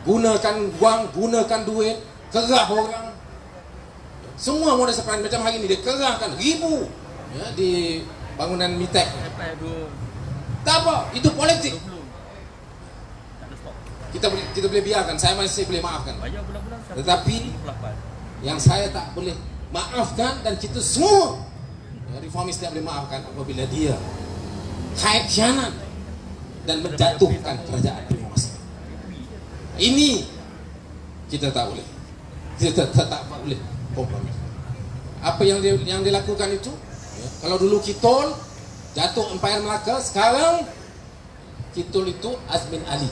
gunakan wang, gunakan duit, kerah orang. Semua modal seperti macam hari ni dia kerahkan ribu di bangunan Mitek. Tak apa, itu politik. Kita boleh biarkan, saya masih boleh maafkan. Tetapi yang saya tak boleh maafkan dan kita semua reformis tidak boleh maafkan apabila dia kait khianat dan menjatuhkan kerajaan reformasi. Ini kita tak boleh. Kita tak boleh kompromi. Apa yang dilakukan itu? Kalau dulu Kitol jatuh Empire Melaka, sekarang Kitol itu Azmin Ali.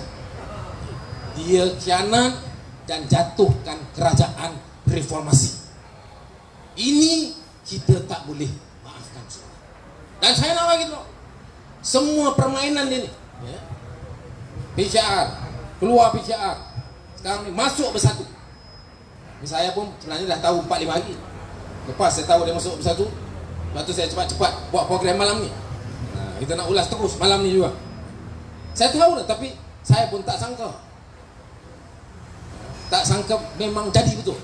Dia khianat dan jatuhkan kerajaan reformasi. Ini kita tak boleh maafkan. Dan saya nak bagi tahu, semua permainan ini, PKR, keluar PKR, sekarang ni masuk bersatu. Saya pun sebenarnya dah tahu 4-5 hari. Lepas saya tahu dia masuk bersatu, lepas tu saya cepat-cepat buat program malam ni. Kita nak ulas terus malam ni juga. Saya tahu dah, tapi saya pun tak sangka. Tak sangka memang jadi betul.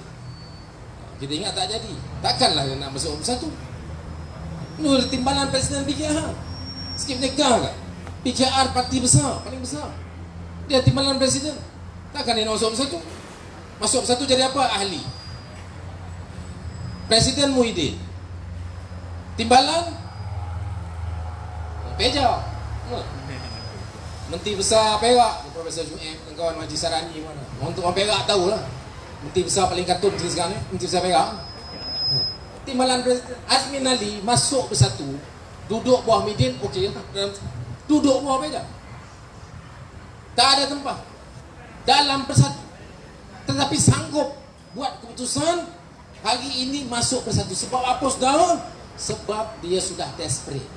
Kita ingat tak jadi. Takkanlah dia nak masuk bersatu. Ini timbalan Presiden PKR. Sikit negara kan? PKR parti besar, paling besar. Dia timbalan Presiden. Takkan dia nak masuk bersatu. Masuk bersatu jadi apa? Ahli. Presiden Muhyiddin. Timbalan Peja. Menteri Besar Perak, Profesor Jumaim dan kawan Majlis Sarani mana. Untuk orang Perak tahulah. Menteri Besar paling katun sekarang ni, Menteri Besar Perak. Timbalan Azmin Ali masuk Bersatu, duduk bawah Midin, okey lah. Duduk bawah Peja. Tak ada tempat dalam Bersatu, tetapi sanggup buat keputusan hari ini masuk Bersatu. Sebab apa saudara? Sebab dia sudah desperate,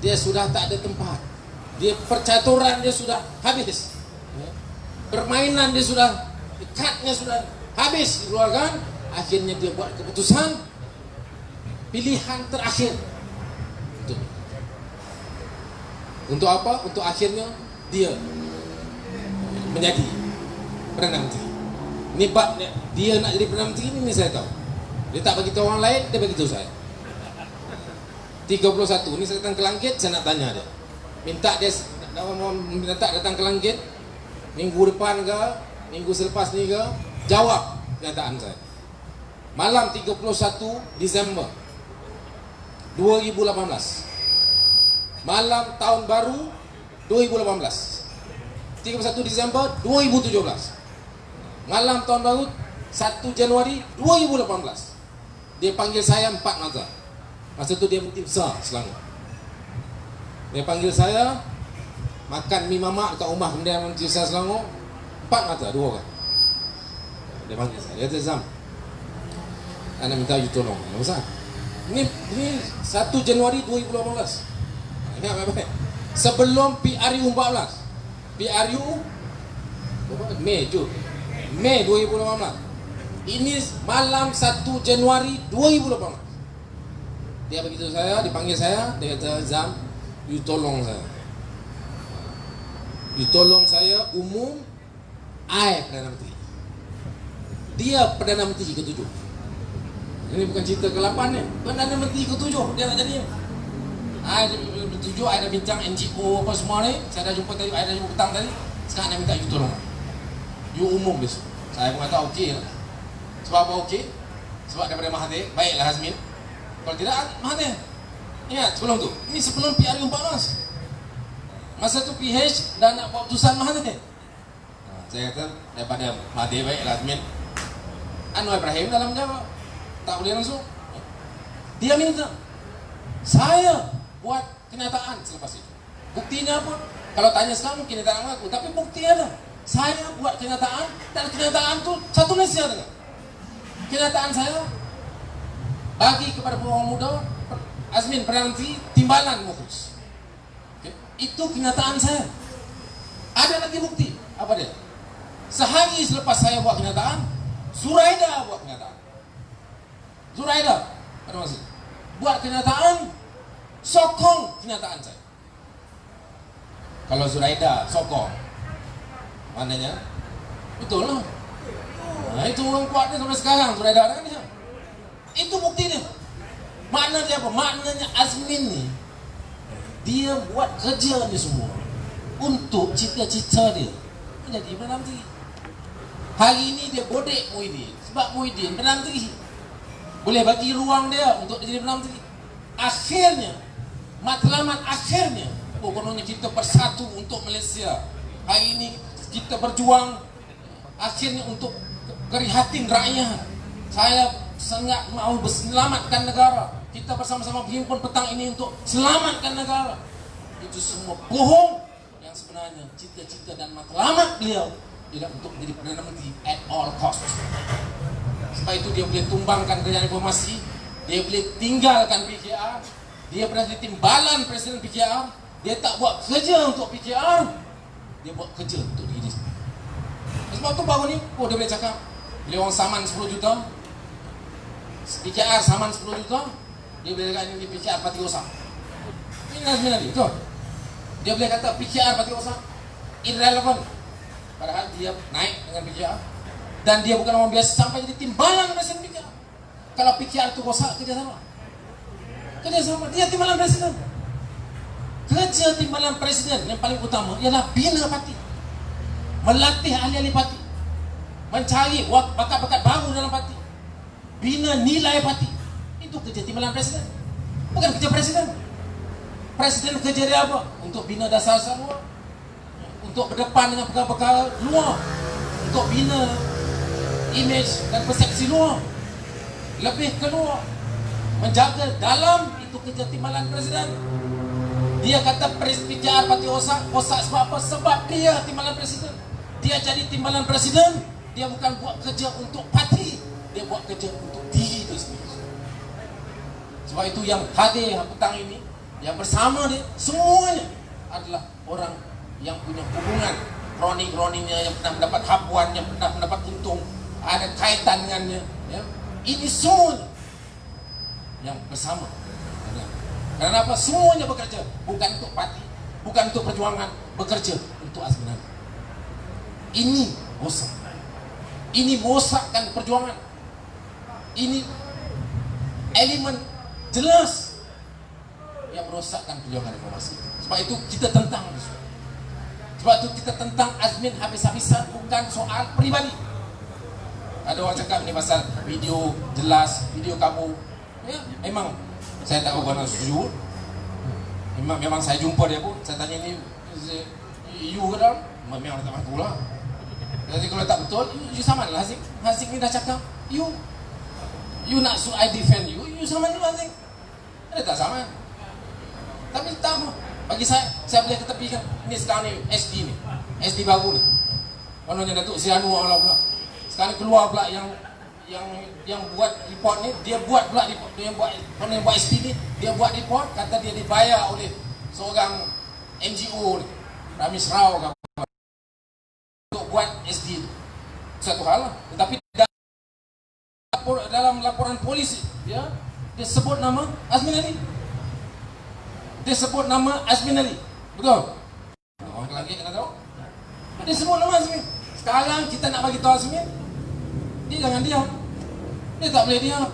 dia sudah tak ada tempat, dia percaturan dia sudah habis, permainan dia sudah, dekatnya sudah habis dikeluarkan. Akhirnya dia buat keputusan pilihan terakhir untuk apa? Untuk akhirnya dia menjadi Perdana Menteri. Ini bab dia nak jadi Perdana Menteri ini saya tahu. Dia tak bagi tahu orang lain, dia bagi tahu saya. 31 ni saya datang ke Langkit, saya nak tanya dia. Minta datang ke Langkit minggu depan ke, minggu selepas ni ke, jawab kenyataan saya. Malam 31 Disember 2018. Malam tahun baru 2018. 31 Disember 2017. Malam tahun baru 1 Januari 2018. Dia panggil saya 4 mata. Masa tu dia Menteri Besar Selangor. Dia panggil saya makan mi mamak dekat rumah Perdana Menteri Besar Selangor. 4 mata, 2 orang. Dia panggil saya. Dia kata, Zam, anda minta you tolong. Ya besar. Ini 1 Januari 2018. Ingat baik-baik. Sebelum PRU 14. PRU Mei 2018. Ini malam 1 Januari 2018. Dia begitu saya, dipanggil saya, dia kata, Zam, you tolong saya. You tolong saya umum I Perdana Menteri. Dia Perdana Menteri ke-7. Ini bukan cerita ke-8 ni. Perdana Menteri ke-7 dia nak jadi. I dah bincang NGO apa semua ni. Saya dah jumpa tadi, I dah jumpa petang tadi. Sekarang nak minta you tolong. You umum besok. Saya pun kata okey lah. Sebab apa okey? Sebab daripada Mahathir, baiklah Azmin. Kalau tidak, Mahathir. Ingat sebelum tu. Ini sebelum PRU 14. Masa tu PH dah nak buat keputusan Mahathir. Saya kata daripada Mahathir, baiklah Azmin. Anwar Ibrahim dalam jawab. Tak boleh langsung. Dia minta saya buat kenyataan selepas itu. Buktinya apa? Kalau tanya sekarang mungkin dia tak nak mengaku, tapi bukti ada. Saya buat kenyataan dan kenyataan tu satu Malaysia dengar. Kenyataan saya bagi kepada orang muda Azmin Perdana Menteri timbalan Mukhlis. Okay. Itu kenyataan saya. Ada lagi bukti. Apa dia? Sehari selepas saya buat kenyataan, Zuraida buat kenyataan. Zuraida ada maksud buat kenyataan sokong kenyataan saya. Kalau Zuraida sokong, maknanya betul lah. Nah, itu orang kuatnya sampai sekarang Zuraida kan dia. Itu buktinya. Makna dia apa? Maknanya Azmin ni dia buat kerja ni semua untuk cita-cita dia menjadi Perdana Menteri. Hari ini dia bodek Muhyiddin sebab Muhyiddin Perdana Menteri. Boleh bagi ruang dia untuk jadi Perdana Menteri. Akhirnya, matlamat akhirnya, kononnya kita bersatu untuk Malaysia. Hari ini kita berjuang akhirnya untuk kerihatin rakyat. Saya sangat mahu selamatkan negara. Kita bersama-sama berhimpun petang ini untuk selamatkan negara. Itu semua bohong. Yang sebenarnya cita-cita dan matlamat beliau tidak untuk menjadi Perdana Menteri at all cost. Sebab itu dia boleh tumbangkan kerajaan reformasi, dia boleh tinggalkan PKR, dia pernah jadi timbalan Presiden PKR, dia tak buat kerja untuk PKR, dia buat kerja untuk diri sendiri. Sebab tu baru ni, dia boleh cakap, beliau orang saman 10 juta, PKR saman 10 juta, dia boleh cakap ini PKR parti rosak. Ini Azmin Ali, betul? Dia boleh kata PKR parti rosak, irrelevant. Padahal dia naik dengan PKR. Dan dia bukan orang biasa sampai jadi timbalan Presiden PKR. Kalau PKR itu rosak, kerjasama. Dia timbalan Presiden. Kerja timbalan Presiden yang paling utama ialah bina parti, melatih ahli-ahli parti, mencari bakat-bakat baru dalam parti, bina nilai parti. Itu kerja timbalan Presiden, bukan kerja Presiden. Presiden kerja dia apa? Untuk bina dasar-dasar luar, untuk berdepan dengan perkara-perkara luar, untuk bina image dan persepsi luar, lebih keluar, menjaga dalam. Itu kerja timbalan presiden. Dia kata PJR Parti rosak sebab apa? Sebab dia timbalan presiden. Dia jadi timbalan presiden, dia bukan buat kerja untuk parti, dia buat kerja untuk diri dia sendiri. Sebab itu yang hadir petang ini, yang bersama dia, semuanya adalah orang yang punya hubungan kroni-kroninya, yang pernah mendapat hapuan, yang pernah mendapat untung, ada kaitan dengannya, ya. Ini semua yang bersama. Karena apa? Semuanya bekerja bukan untuk parti, bukan untuk perjuangan, bekerja untuk Azmin Ali. Ini rosak. Ini merosakkan perjuangan. Ini elemen jelas yang merosakkan perjuangan reformasi. Sebab itu kita tentang itu. Sebab itu kita tentang Azmin habis-habisan, bukan soal pribadi. Ada orang cakap ni pasal video jelas, video kamu. Ya, memang saya tak tahu kalau setuju. Memang saya jumpa dia pun, saya tanya ni, you ke dalam? Memang tak mampu lah. Jadi kalau tak betul, you sama lah Haziq. Haziq ni dah cakap, you nak so I defend you sama dulu Haziq. Dia tak sama. Tapi tak apa. Bagi saya boleh ketepikan. Ni sekarang ni SD ni, SD baru ni. Kononnya Datuk Sri Anwar pula. Sekarang keluar pula yang buat report ni, dia buat pula report, yang buat SD ni, dia buat report, kata dia dibayar oleh seorang NGO ni, Ramis Rao untuk buat SD. Satu hal lah. Tetapi dalam laporan polisi, dia sebut nama Azmin Ali. Dia sebut nama Azmin Ali. Betul? Orang lagi kena tahu. Dia sebut nama Azmin. Sekarang kita nak bagi tahu Azmin, dia jangan diam. Dia tak boleh diam.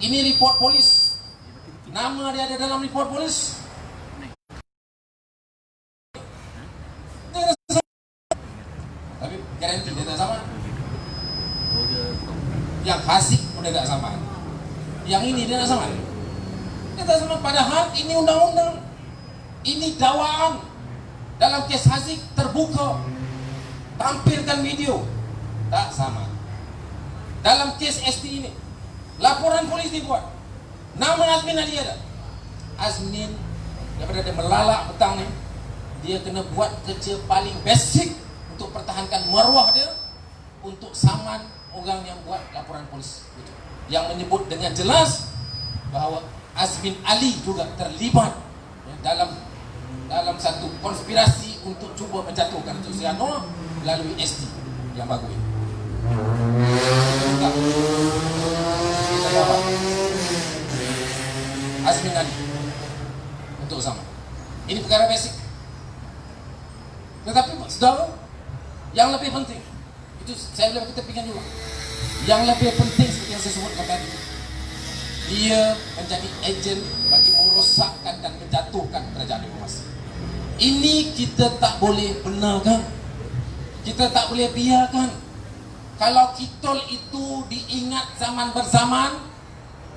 Ini report polis. Nama dia ada dalam report polis. Dia tak sama. Tapi garanti dia tak sama. Yang Haziq pun dia tak sama. Yang ini dia tak sama. Dia tak sama. Padahal ini undang-undang. Ini dakwaan. Dalam kes Haziq terbuka. Tampilkan video. Tak sama. Dalam kes SD ini, laporan polis dibuat, nama Azmin Ali ada. Azmin daripada dia melalak petang ni, dia kena buat kerja paling basic untuk pertahankan maruah dia, untuk saman orang yang buat laporan polis itu, yang menyebut dengan jelas bahawa Azmin Ali juga terlibat dalam satu konspirasi untuk cuba menjatuhkan Datuk Seri Anwar melalui SD yang bagus ini. Kita jawab Azmin Ali untuk sama. Ini perkara basic. Tetapi saudara, yang lebih penting, itu saya boleh kita fikir dulu. Yang lebih penting seperti yang saya sebutkan tadi, dia menjadi ejen bagi merosakkan dan menjatuhkan kerajaan reformasi. Ini kita tak boleh benarkan. Kita tak boleh biarkan. Kalau Kitol itu diingat zaman berzaman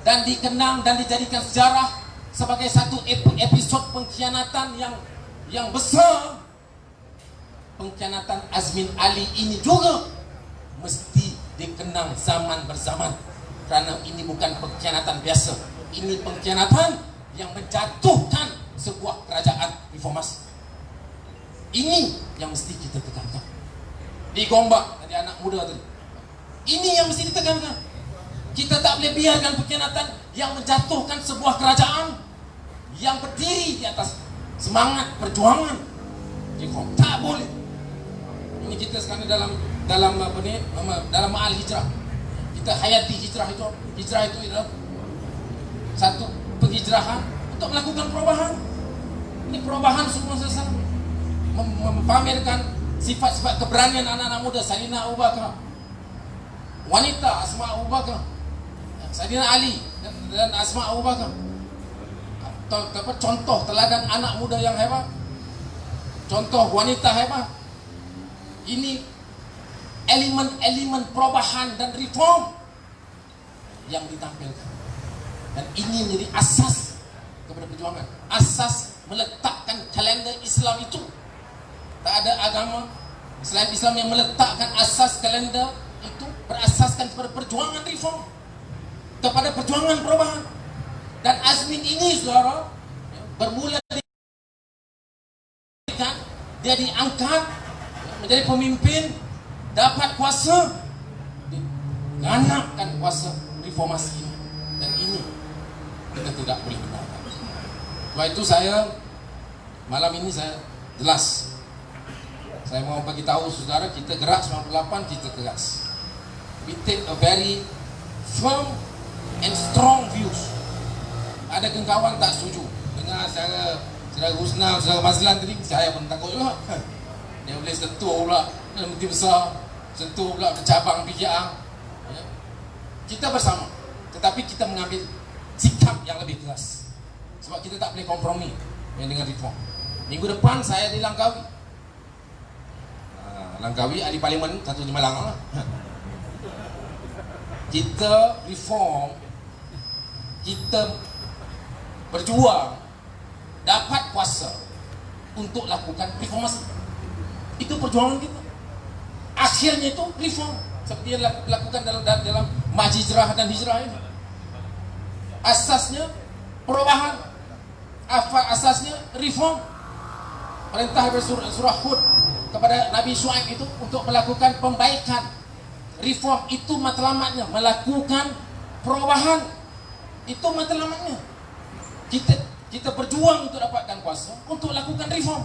dan dikenang dan dijadikan sejarah sebagai satu episod pengkhianatan yang besar, pengkhianatan Azmin Ali ini juga mesti dikenang zaman berzaman, kerana ini bukan pengkhianatan biasa. Ini pengkhianatan yang menjatuhkan sebuah kerajaan reformasi. Ini yang mesti kita tekankan. Di Gombak tadi anak muda tadi, ini yang mesti ditekankan. Kita tak boleh biarkan pengkhianatan yang menjatuhkan sebuah kerajaan yang berdiri di atas semangat perjuangan. Tak boleh. Ini kita sekarang dalam apa ni, dalam ma'al hijrah. Kita hayati hijrah itu. Hijrah itu adalah satu penghijrahan untuk melakukan perubahan. Ini perubahan semua selesai. Memamerkan sifat-sifat keberanian anak-anak muda. Sayyidina Abu Bakar, wanita Asma Abu Bakar, Sayyidina Ali dan Asma Abu Bakar. Contoh teladan anak muda yang hebat, contoh wanita hebat. Ini elemen-elemen perubahan dan reform yang ditampilkan, dan ini menjadi asas kepada perjuangan, asas meletakkan kalender Islam itu. Tak ada agama selain Islam yang meletakkan asas kalender itu berasaskan kepada perjuangan reform, kepada perjuangan perubahan. Dan Azmin ini, saudara, bermula dia diangkat menjadi pemimpin, dapat kuasa, ganapkan kuasa reformasi ini. Dan ini kita tidak boleh benarkan. Sebab itu malam ini saya jelas, saya mau bagi tahu saudara, kita gerak 98, kita keras. We take a very firm and strong views. Ada kawan tak setuju dengan saudara Husna, saudara Mazlan tadi, saya pun takut juga. Dia boleh sentuh pula Menteri Besar, sentuh pula cabang PKR. Kita bersama, tetapi kita mengambil sikap yang lebih keras. Sebab kita tak boleh kompromi dengan reform. Minggu depan saya di Langkawi. Langkawi ahli parlimen satu di Malang lah. Kita reform, kita berjuang, dapat kuasa untuk lakukan reformasi. Itu perjuangan kita. Akhirnya itu reform seperti yang dilakukan dalam Majizrah dan Hijrah ini. Asasnya perubahan, asasnya reform. Perintah surah Hud kepada Nabi Shu'aib itu untuk melakukan pembaikan. Reform itu matlamatnya, melakukan perubahan. Itu matlamatnya. Kita berjuang untuk dapatkan kuasa, untuk lakukan reform.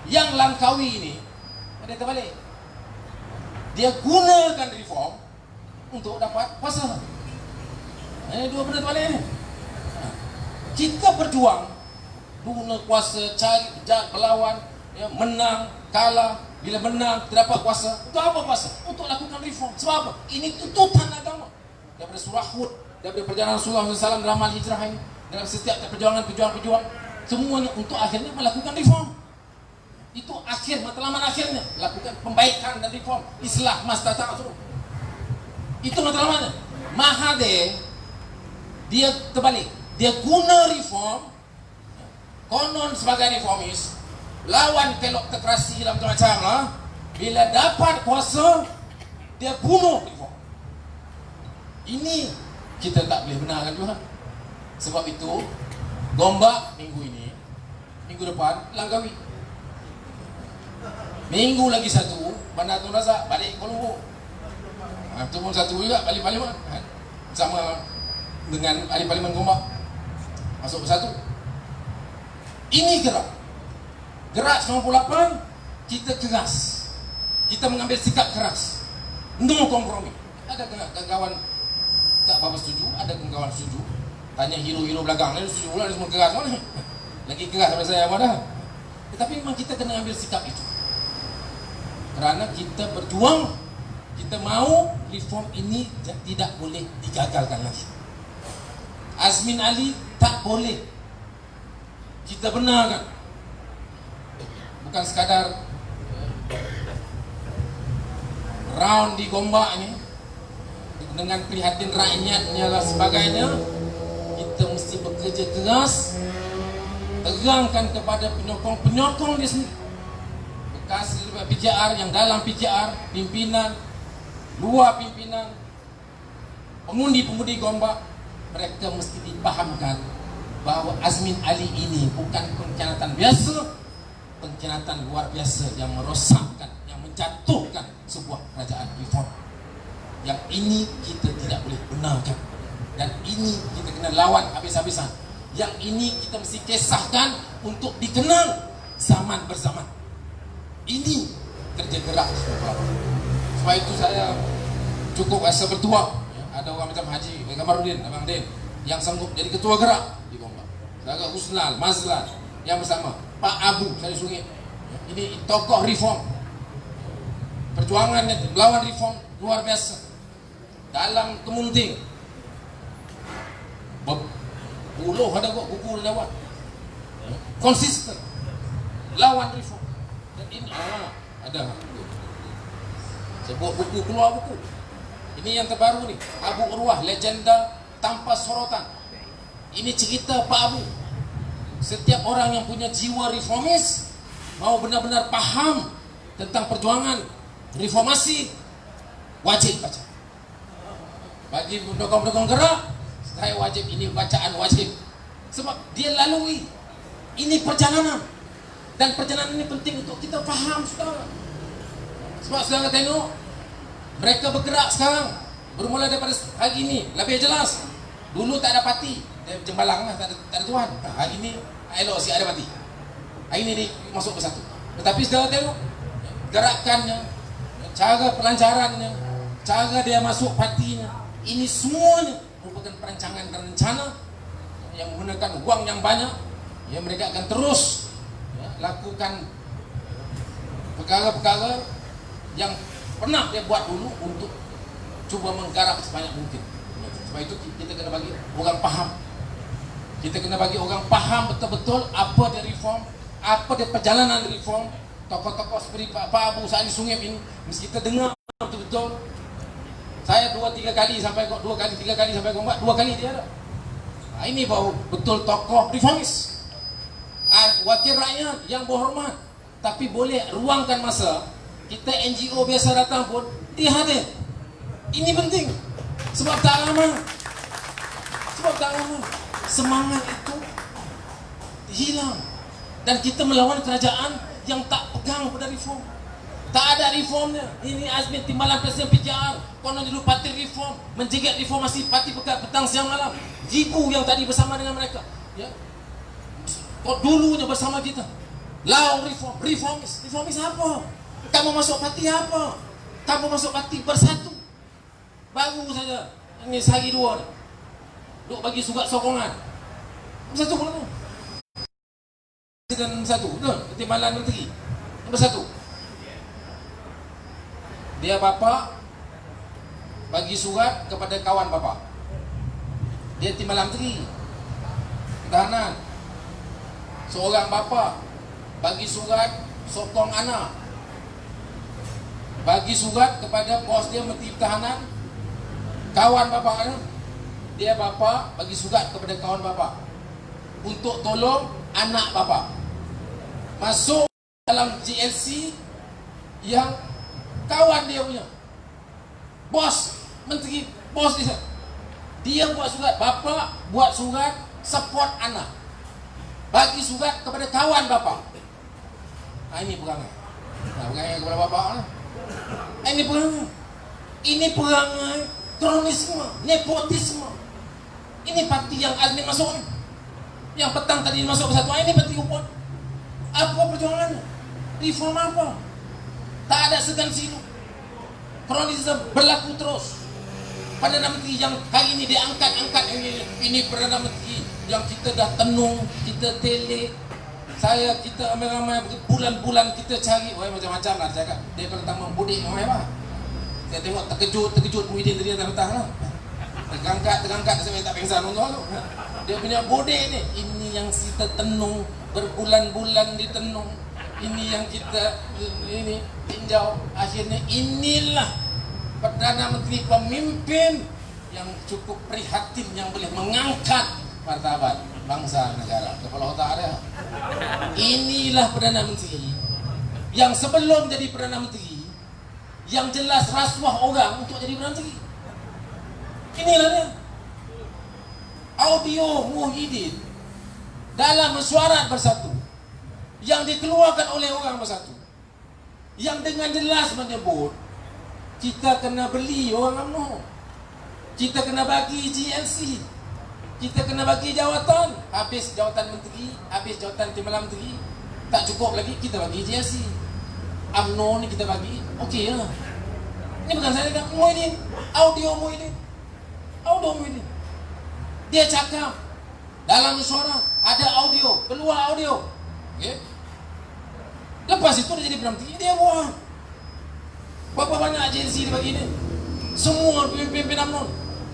Yang Langkawi ini ada terbalik. Dia gunakan reform untuk dapat kuasa. Dua benda terbalik ni. Kita berjuang guna kuasa, cari, melawan, menang, kalah. Bila menang, terdapat kuasa. Untuk apa kuasa? Untuk lakukan reform. Sebab apa? Ini tuntutan agama. Daripada surah Hud, daripada perjalanan Rasulullah SAW dalam hijrah ini, dalam setiap perjuangan, semuanya untuk akhirnya melakukan reform. Itu akhir, matlamat akhirnya, lakukan pembaikan dan reform, islah mastata'tu. Itu matlamatnya. Mahathir dia terbalik, dia guna reform, konon sebagai reformis, lawan kelokrasi dalam macam lah. Bila dapat kuasa, dia bunuh reform. Ini kita tak boleh benarkan juga. Sebab itu Gombak minggu ini, minggu depan Langkawi, minggu lagi satu Bandar Tun Razak balik Kuala Lumpur. Itu pun satu juga balik parlimen, sama dengan ahli parlimen Gombak masuk bersatu. Ini gerak 98, kita keras, kita mengambil sikap keras, no kompromi. Ada kawan tak apa setuju, ada kawan setuju. Tanya hero-hero belakang ni setuju pula, dia semua keras mana? Lagi keras daripada saya apa dah. Tetapi memang kita kena ambil sikap itu. Kerana kita berjuang, kita mahu reform ini tidak boleh digagalkan lagi. Azmin Ali tak boleh kita benarkan. Bukan sekadar round di Gombak ni dengan prihatin rakyatnya dan sebagainya, kita mesti bekerja keras, terangkan kepada penyokong-penyokong di sini, bekas PKR, yang dalam PKR, pimpinan, luar pimpinan, pengundi-pengundi Gombak, mereka mesti dipahamkan bahawa Azmin Ali ini bukan pengkhianatan biasa, pengkhianatan luar biasa yang merosakkan, yang menjatuhkan sebuah kerajaan reform. Yang ini kita tidak boleh benarkan, dan ini kita kena lawan habis-habisan. Yang ini kita mesti kisahkan untuk dikenal zaman berzaman. Ini kerja gerak semua. Sebab itu saya cukup rasa bertuah. Ada orang macam Haji Kamarudin, Abang Din, yang sanggup jadi ketua gerak di Gombak. Saudara Husnal, Mazlan yang bersama, Pak Abu Sari Sungit. Ini tokoh reform. Perjuangannya melawan reform luar biasa. Dalam Kemunting, puluh ada kok buku lewat, konsisten lawan reform. Dan ini ada sebuah buku, keluar buku. Ini yang terbaru ni, Abu Urwah, legenda tanpa sorotan. Ini cerita Pak Abu setiap orang yang punya jiwa reformis, mau benar-benar paham tentang perjuangan reformasi, wajib baca. Bagi pendukung-pendukung gerak, saya wajib, ini bacaan wajib. Sebab dia lalui, ini perjalanan. Dan perjalanan ini penting untuk kita faham, saudara. Sebab saudara tengok, mereka bergerak sekarang, bermula daripada hari ini, lebih jelas. Dulu tak ada parti, dia jembalang lah, tak ada tuan. Hari ini, elok si ada parti. Hari ini dia masuk bersatu. Tetapi saudara tengok, gerakannya, cara pelancarannya, cara dia masuk partinya, ini semuanya merupakan perancangan dan rencana yang menggunakan wang yang banyak. Ya, mereka akan terus lakukan perkara-perkara yang pernah dia buat dulu untuk cuba menggarap sebanyak mungkin. Sebab itu kita kena bagi orang faham. Kita kena bagi orang faham betul-betul apa dia reform, apa dia perjalanan reform. Tokoh-tokoh seperti Pak Abu Sa'id Sungim ini mesti kita dengar betul-betul. Saya 2-3 kali sampai 2 kali sampai Gombak, 2 kali dia ada. Nah, ini baru betul tokoh reformis. Wakil rakyat yang berhormat, tapi boleh ruangkan masa. Kita NGO biasa datang pun dia hadir. Ini penting. Sebab tak lama semangat itu hilang. Dan kita melawan kerajaan yang tak pegang pada reform. Tak ada reformnya. Ini Azmin timbalan Presiden PKR. Konon dulu parti reform, menjegat reformasi parti petang siang malam. Jibu yang tadi bersama dengan mereka, ya. Kok dulunya bersama kita. Lawan reform, reformis apa? Kamu masuk parti apa? Kamu masuk parti bersatu. Baru saja ini sehari 2 duk bagi surat sokongan. Bersatu pula tu. Dan satu, betul? Timbalan menteri. Bersatu. Dia bapa bagi surat kepada kawan bapa. Dia timbalan menteri. Pertahanan. Seorang bapa bagi surat sokong anak. Bagi surat kepada bos dia menteri pertahanan. Kawan bapa dia bapa bagi surat kepada kawan bapa untuk tolong anak bapa. Masuk dalam GLC yang kawan dia punya. Bos menteri, bos dia buat surat, bapa buat surat support anak. Bagi surat kepada kawan bapa. Nah, ini perangai. Perangai kepada bapa. Ini perangai. Ini perangai kronisme, nepotisme. Ini parti yang Azmin masuk. Yang petang tadi masuk bersatu. Ini parti upon. Apa perjuangannya? Reform apa? Tak ada segan silu. Kronisme berlaku terus. Perdana Menteri yang hari ini diangkat ini Perdana Menteri yang kita dah tenung, kita tele. Kita ramai-ramai bulan-bulan kita cari. Macam-macam lah cakap. Dia kalau tak membudik ramai apa? Saya tengok terkejut Muhyiddin tadi datang lah. Terangkat sampai tak pengsan tu. Dia punya bodek ni. Ini yang kita tenung, berbulan-bulan ditenung. Ini yang kita ini tinjau. Akhirnya inilah Perdana Menteri pemimpin yang cukup prihatin, yang boleh mengangkat martabat bangsa negara. Kepala otak ada. Inilah Perdana Menteri yang sebelum jadi Perdana Menteri yang jelas rasuah orang untuk jadi Perdana Menteri. Inilah dia. Audio Muhyiddin dalam mesyuarat bersatu yang dikeluarkan oleh orang bersatu, yang dengan jelas menyebut kita kena beli orang UMNO, kita kena bagi GLC, kita kena bagi jawatan. Habis jawatan menteri, habis jawatan timbalan menteri, tak cukup lagi, kita bagi GLC. UMNO ni kita bagi, okey lah. Ini bukan saya cakap, Muhyiddin, audio Muhyiddin. Dia cakap dalam suara ada audio, keluar audio. Okay. Lepas itu dia jadi Perdana Menteri, dia buat. Berapa banyak agensi dia bagi ni? Semua pimpin UMNO.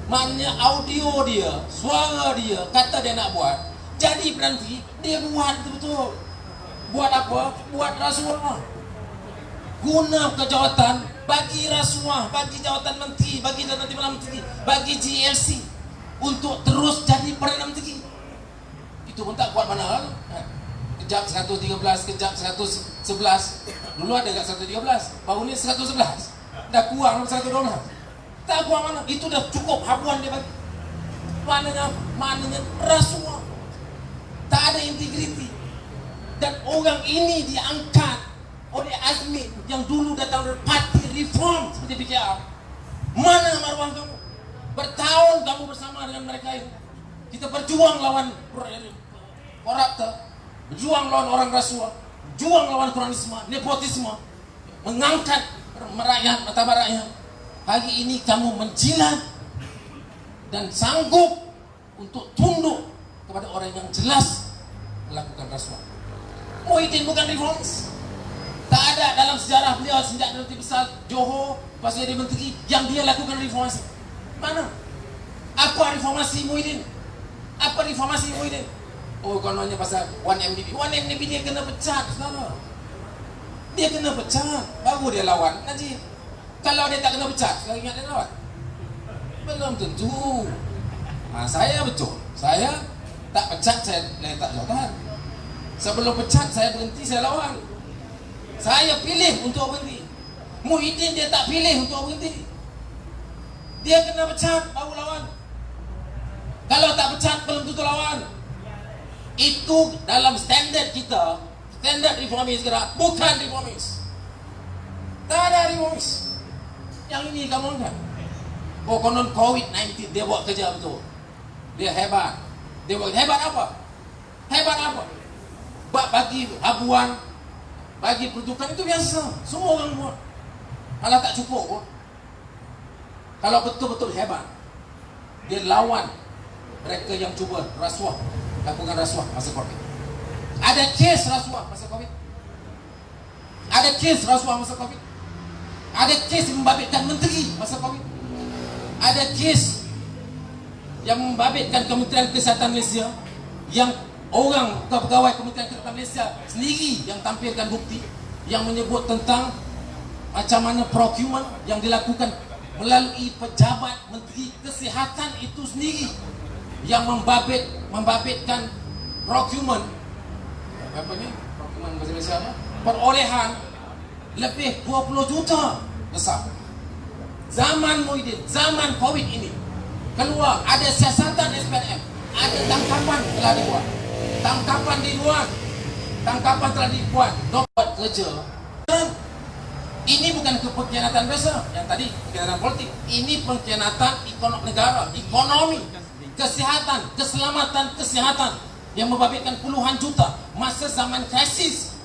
Maknanya audio dia, suara dia, kata dia nak buat, jadi Perdana Menteri, dia buat betul-betul. Buat apa? Buat rasuah. Guna kejawatan, bagi rasuah, bagi jawatan menteri, bagi jawatan timbalan menteri, bagi GLC untuk terus jadi Perdana Menteri. Itu pun tak kuat mana lalu. Kejap 113, kejap 111. Dulu ada kat 113, baru ni 111. Dah kurang 112. Tak kurang mana? Itu dah cukup habuan dia bagi. Maknanya rasuah. Tak ada integriti. Dan orang ini diangkat oleh Azmi yang dulu datang dari parti reform seperti PKR. Mana maruah kamu? Bertahun kamu bersama dengan mereka itu. Kita berjuang lawan koruptor, berjuang lawan orang rasuah, berjuang lawan kronisme, nepotisme, mengangkat merakyat, martabat rakyat. Hari ini kamu menjilat dan sanggup untuk tunduk kepada orang yang jelas melakukan rasuah. Muhyiddin bukan reformis. Tak ada dalam sejarah beliau sejak Datuk Besar Johor, lepas dia menteri, yang dia lakukan reformasi. Mana? Apa reformasi Muhyiddin? Apa reformasi Muhyiddin? Oh, kononnya pasal 1MDB. 1MDB dia kena pecat, saudara. Dia kena pecat, baru dia lawan Najib. Kalau dia tak kena pecat, sekarang ingat dia lawan? Belum tentu. Saya betul. Saya tak pecat, saya letak jawatan. Sebelum pecat, saya berhenti, saya lawan. Saya pilih untuk berhenti. Muhyiddin dia tak pilih untuk berhenti. Dia kena pecat, baru lawan. Kalau tak pecat, belum tentu lawan. Itu dalam standard kita, standard reformis gerak, bukan reformis. Tak ada reformis. Yang ini kamu kan? Oh, konon COVID-19 dia buat kerja betul. Dia hebat. Dia buat hebat apa? Hebat apa? Bagi habuan, bagi peruntukan itu biasa. Semua orang buat. Kalau tak cukup pun, kalau betul-betul hebat, dia lawan mereka yang cuba rasuah, lakukan rasuah masa COVID. Ada kes rasuah masa COVID. Ada kes rasuah masa COVID. Ada kes yang membabitkan menteri masa COVID. Ada kes yang membabitkan Kementerian Kesihatan Malaysia, yang orang pegawai Kementerian Kesihatan Malaysia sendiri yang tampilkan bukti yang menyebut tentang macam mana procurement yang dilakukan melalui pejabat Menteri Kesihatan itu sendiri yang membabitkan procurement apa ni? Procurement bahasa Malaysia apa? Perolehan lebih 20 juta besar. Zaman Muhyiddin, zaman COVID ini keluar ada siasatan SPNM, ada tangkapan telah dibuat. Tangkapan telah dibuat, dapat kerja. Ini bukan pengkhianatan biasa, yang tadi pengkhianatan politik. Ini pengkhianatan negara, ekonomi, kesihatan, keselamatan kesihatan yang membabitkan puluhan juta masa zaman krisis.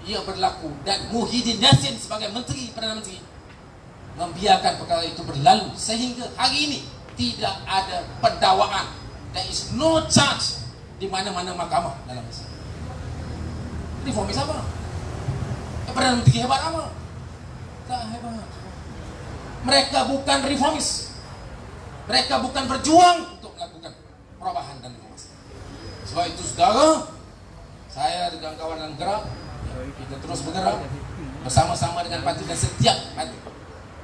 Ia berlaku dan Muhyiddin Yassin sebagai Menteri Perdana Menteri membiarkan perkara itu berlalu sehingga hari ini tidak ada pendakwaan. There is no charge di mana-mana mahkamah dalam Malaysia. Reformis apa? Perdana Menteri hebat apa? Tak hebat. Mereka bukan reformis. Mereka bukan berjuang untuk melakukan perubahan dan reformasi. Sebab itu saudara, saya dengan kawan gerak, kita terus bergerak bersama-sama dengan parti dan setiap parti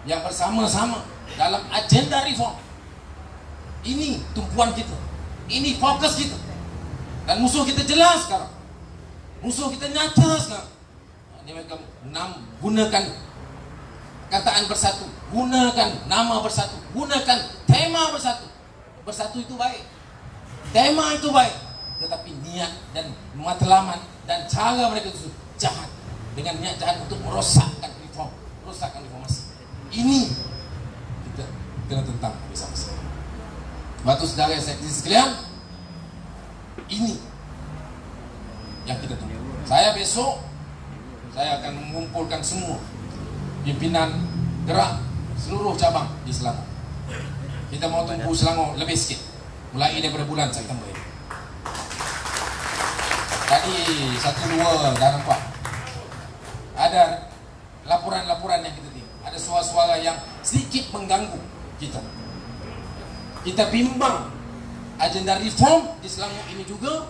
yang bersama-sama dalam agenda reform. Ini tumpuan kita, ini fokus kita, dan musuh kita jelas sekarang. Musuh kita nyata sekarang. Ini mereka gunakan kataan bersatu, gunakan nama bersatu, gunakan tema bersatu. Bersatu itu baik, tema itu baik, tetapi niat dan matlamat dan cara mereka itu jahat, dengan niat jahat untuk merosakkan reform, merosakkan reformasi. Ini kita kena tentang bersama-sama. Waktu saudara sekretari sekalian, ini yang kita tunggu. Saya besok saya akan mengumpulkan semua pimpinan gerak seluruh cabang di Selangor. Kita mau tunggu Selangor lebih sikit, mulai daripada bulan September ini. Tadi 1-2 dah nampak ada laporan-laporan yang kita tengok, ada suara-suara yang sedikit mengganggu kita. Kita bimbang agenda reform di Selangor ini juga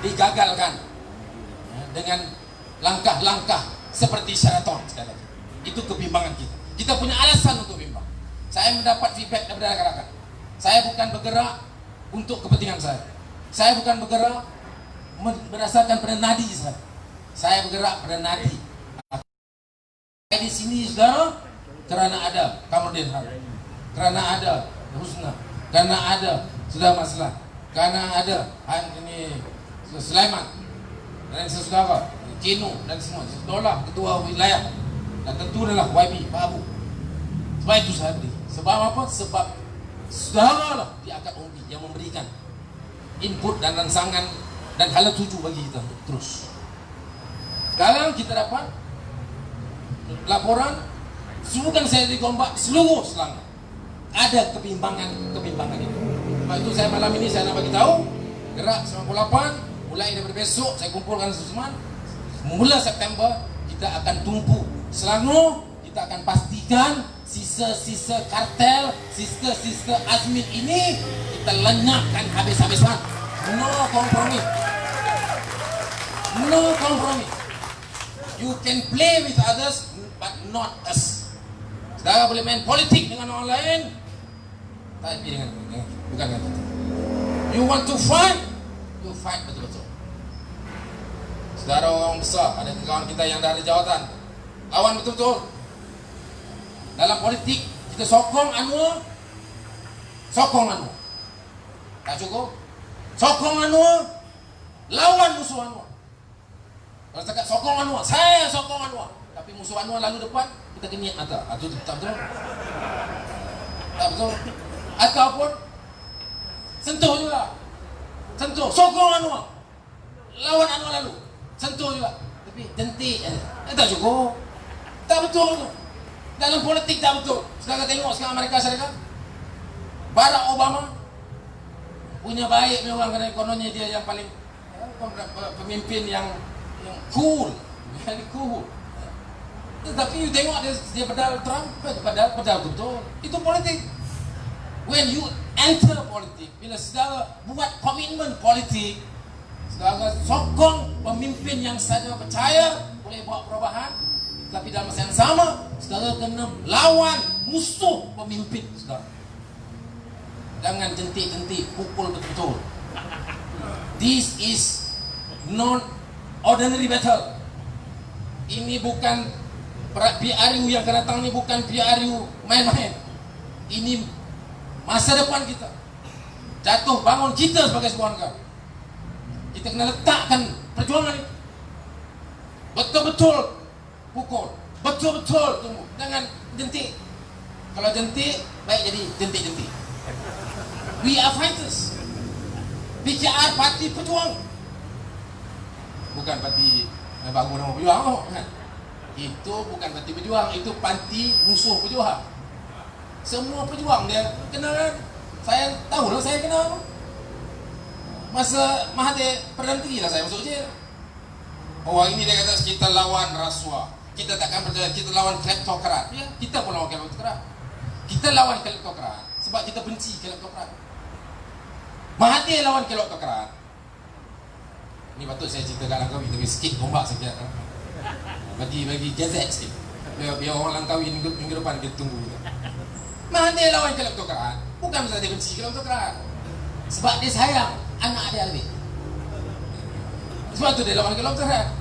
digagalkan dengan langkah-langkah seperti Sheraton sekali lagi. Itu kebimbangan kita. Kita punya alasan untuk bimbang. Saya mendapat feedback daripada rakan-rakan. Saya bukan bergerak untuk kepentingan saya. Saya bukan bergerak berdasarkan pada nadi saya. Saya bergerak pada nadi. Saya di sini saudara kerana ada Kamarudin Haq, kerana ada Husna, kerana ada Saudara Maslah, kerana ada ini Sulaiman dan saudara Kino dan semua saudara ketua wilayah dan tentu adalah YB Pak Abu. Sebab itu saya beri. Sebab apa? Sebab saudara lah di akad umbi yang memberikan input dan rangsangan dan hala tuju bagi kita terus. Sekarang kita dapat laporan bukan saya di Gombak, seluruh Selangor ada kebimbangan itu. Sebab itu saya malam ini saya nak bagi tahu gerak 98 mulai daripada besok saya kumpulkan semua. Mula September kita akan tumpu Selangor, kita akan pastikan sisa-sisa kartel, sisa-sisa azmin ini kita lenyapkan habis-habisan. No kompromi. No kompromi. You can play with others but not us. Saudara boleh main politik dengan orang lain, tapi dengan bukan dengan kita. You want to fight, you fight betul-betul. Saudara orang besar, ada kawan kita yang dari jawatan, lawan betul-betul. Dalam politik kita sokong Anwar, tak cukup. Sokong Anwar, lawan musuh Anwar. Kalau cakap sokong Anwar, saya sokong Anwar, tapi musuh Anwar lalu depan, kita kenyek mata. Itu tak betul. Tak betul. Ataupun sentuh juga. Sentuh, sokong Anwar, lawan Anwar lalu, sentuh juga. Tapi jentik, tak cukup. Tak betul tu. Dalam politik tak betul. Sekarang tengok sekarang Amerika Syarikat, Barack Obama punya baik memang kerana kononnya dia yang paling pemimpin yang cool, very cool. Tetapi you tengok dia pedal Trump, pedal betul. Itu politik. When you enter politik, bila saudara buat komitmen politik, saudara sokong pemimpin yang saudara percaya boleh buat perubahan, tapi dalam masa yang sama saudara kena lawan musuh pemimpin saudara. Jangan jentik-jentik, pukul betul-betul. This is not ordinary battle. Ini bukan PRU yang akan datang, ni bukan PRU main-main. Ini masa depan kita, jatuh bangun kita sebagai sebuah negara. Kita kena letakkan perjuangan ini. Betul-betul pukul, betul-betul tunggu. Jangan jentik. Kalau jentik, baik jadi jentik-jentik. We are fighters. PKR parti pejuang, bukan parti bangun nama pejuang kan? Itu bukan parti pejuang, itu parti musuh pejuang. Semua pejuang dia kenal kan? Saya tahu lah, saya kenal. Masa Mahathir Perdana Menteri lah saya masuk je. Orang ini dia kata kita lawan rasuah, kita takkan percaya, kita lawan kleptokrat. Ya, kita pun lawan kleptokrat. Kita lawan kleptokrat sebab kita benci kleptokrat. Mahathir lawan kleptokrat. Ini patut saya cerita kat Langkawi, tapi sikit Gombak sikit. Bagi gazet sikit. Biar orang Langkawi minggu depan kita tunggu. Mahathir lawan kleptokrat bukan sebab dia benci kleptokrat, sebab dia sayang anak dia lebih. Sebab tu dia lawan kleptokrat.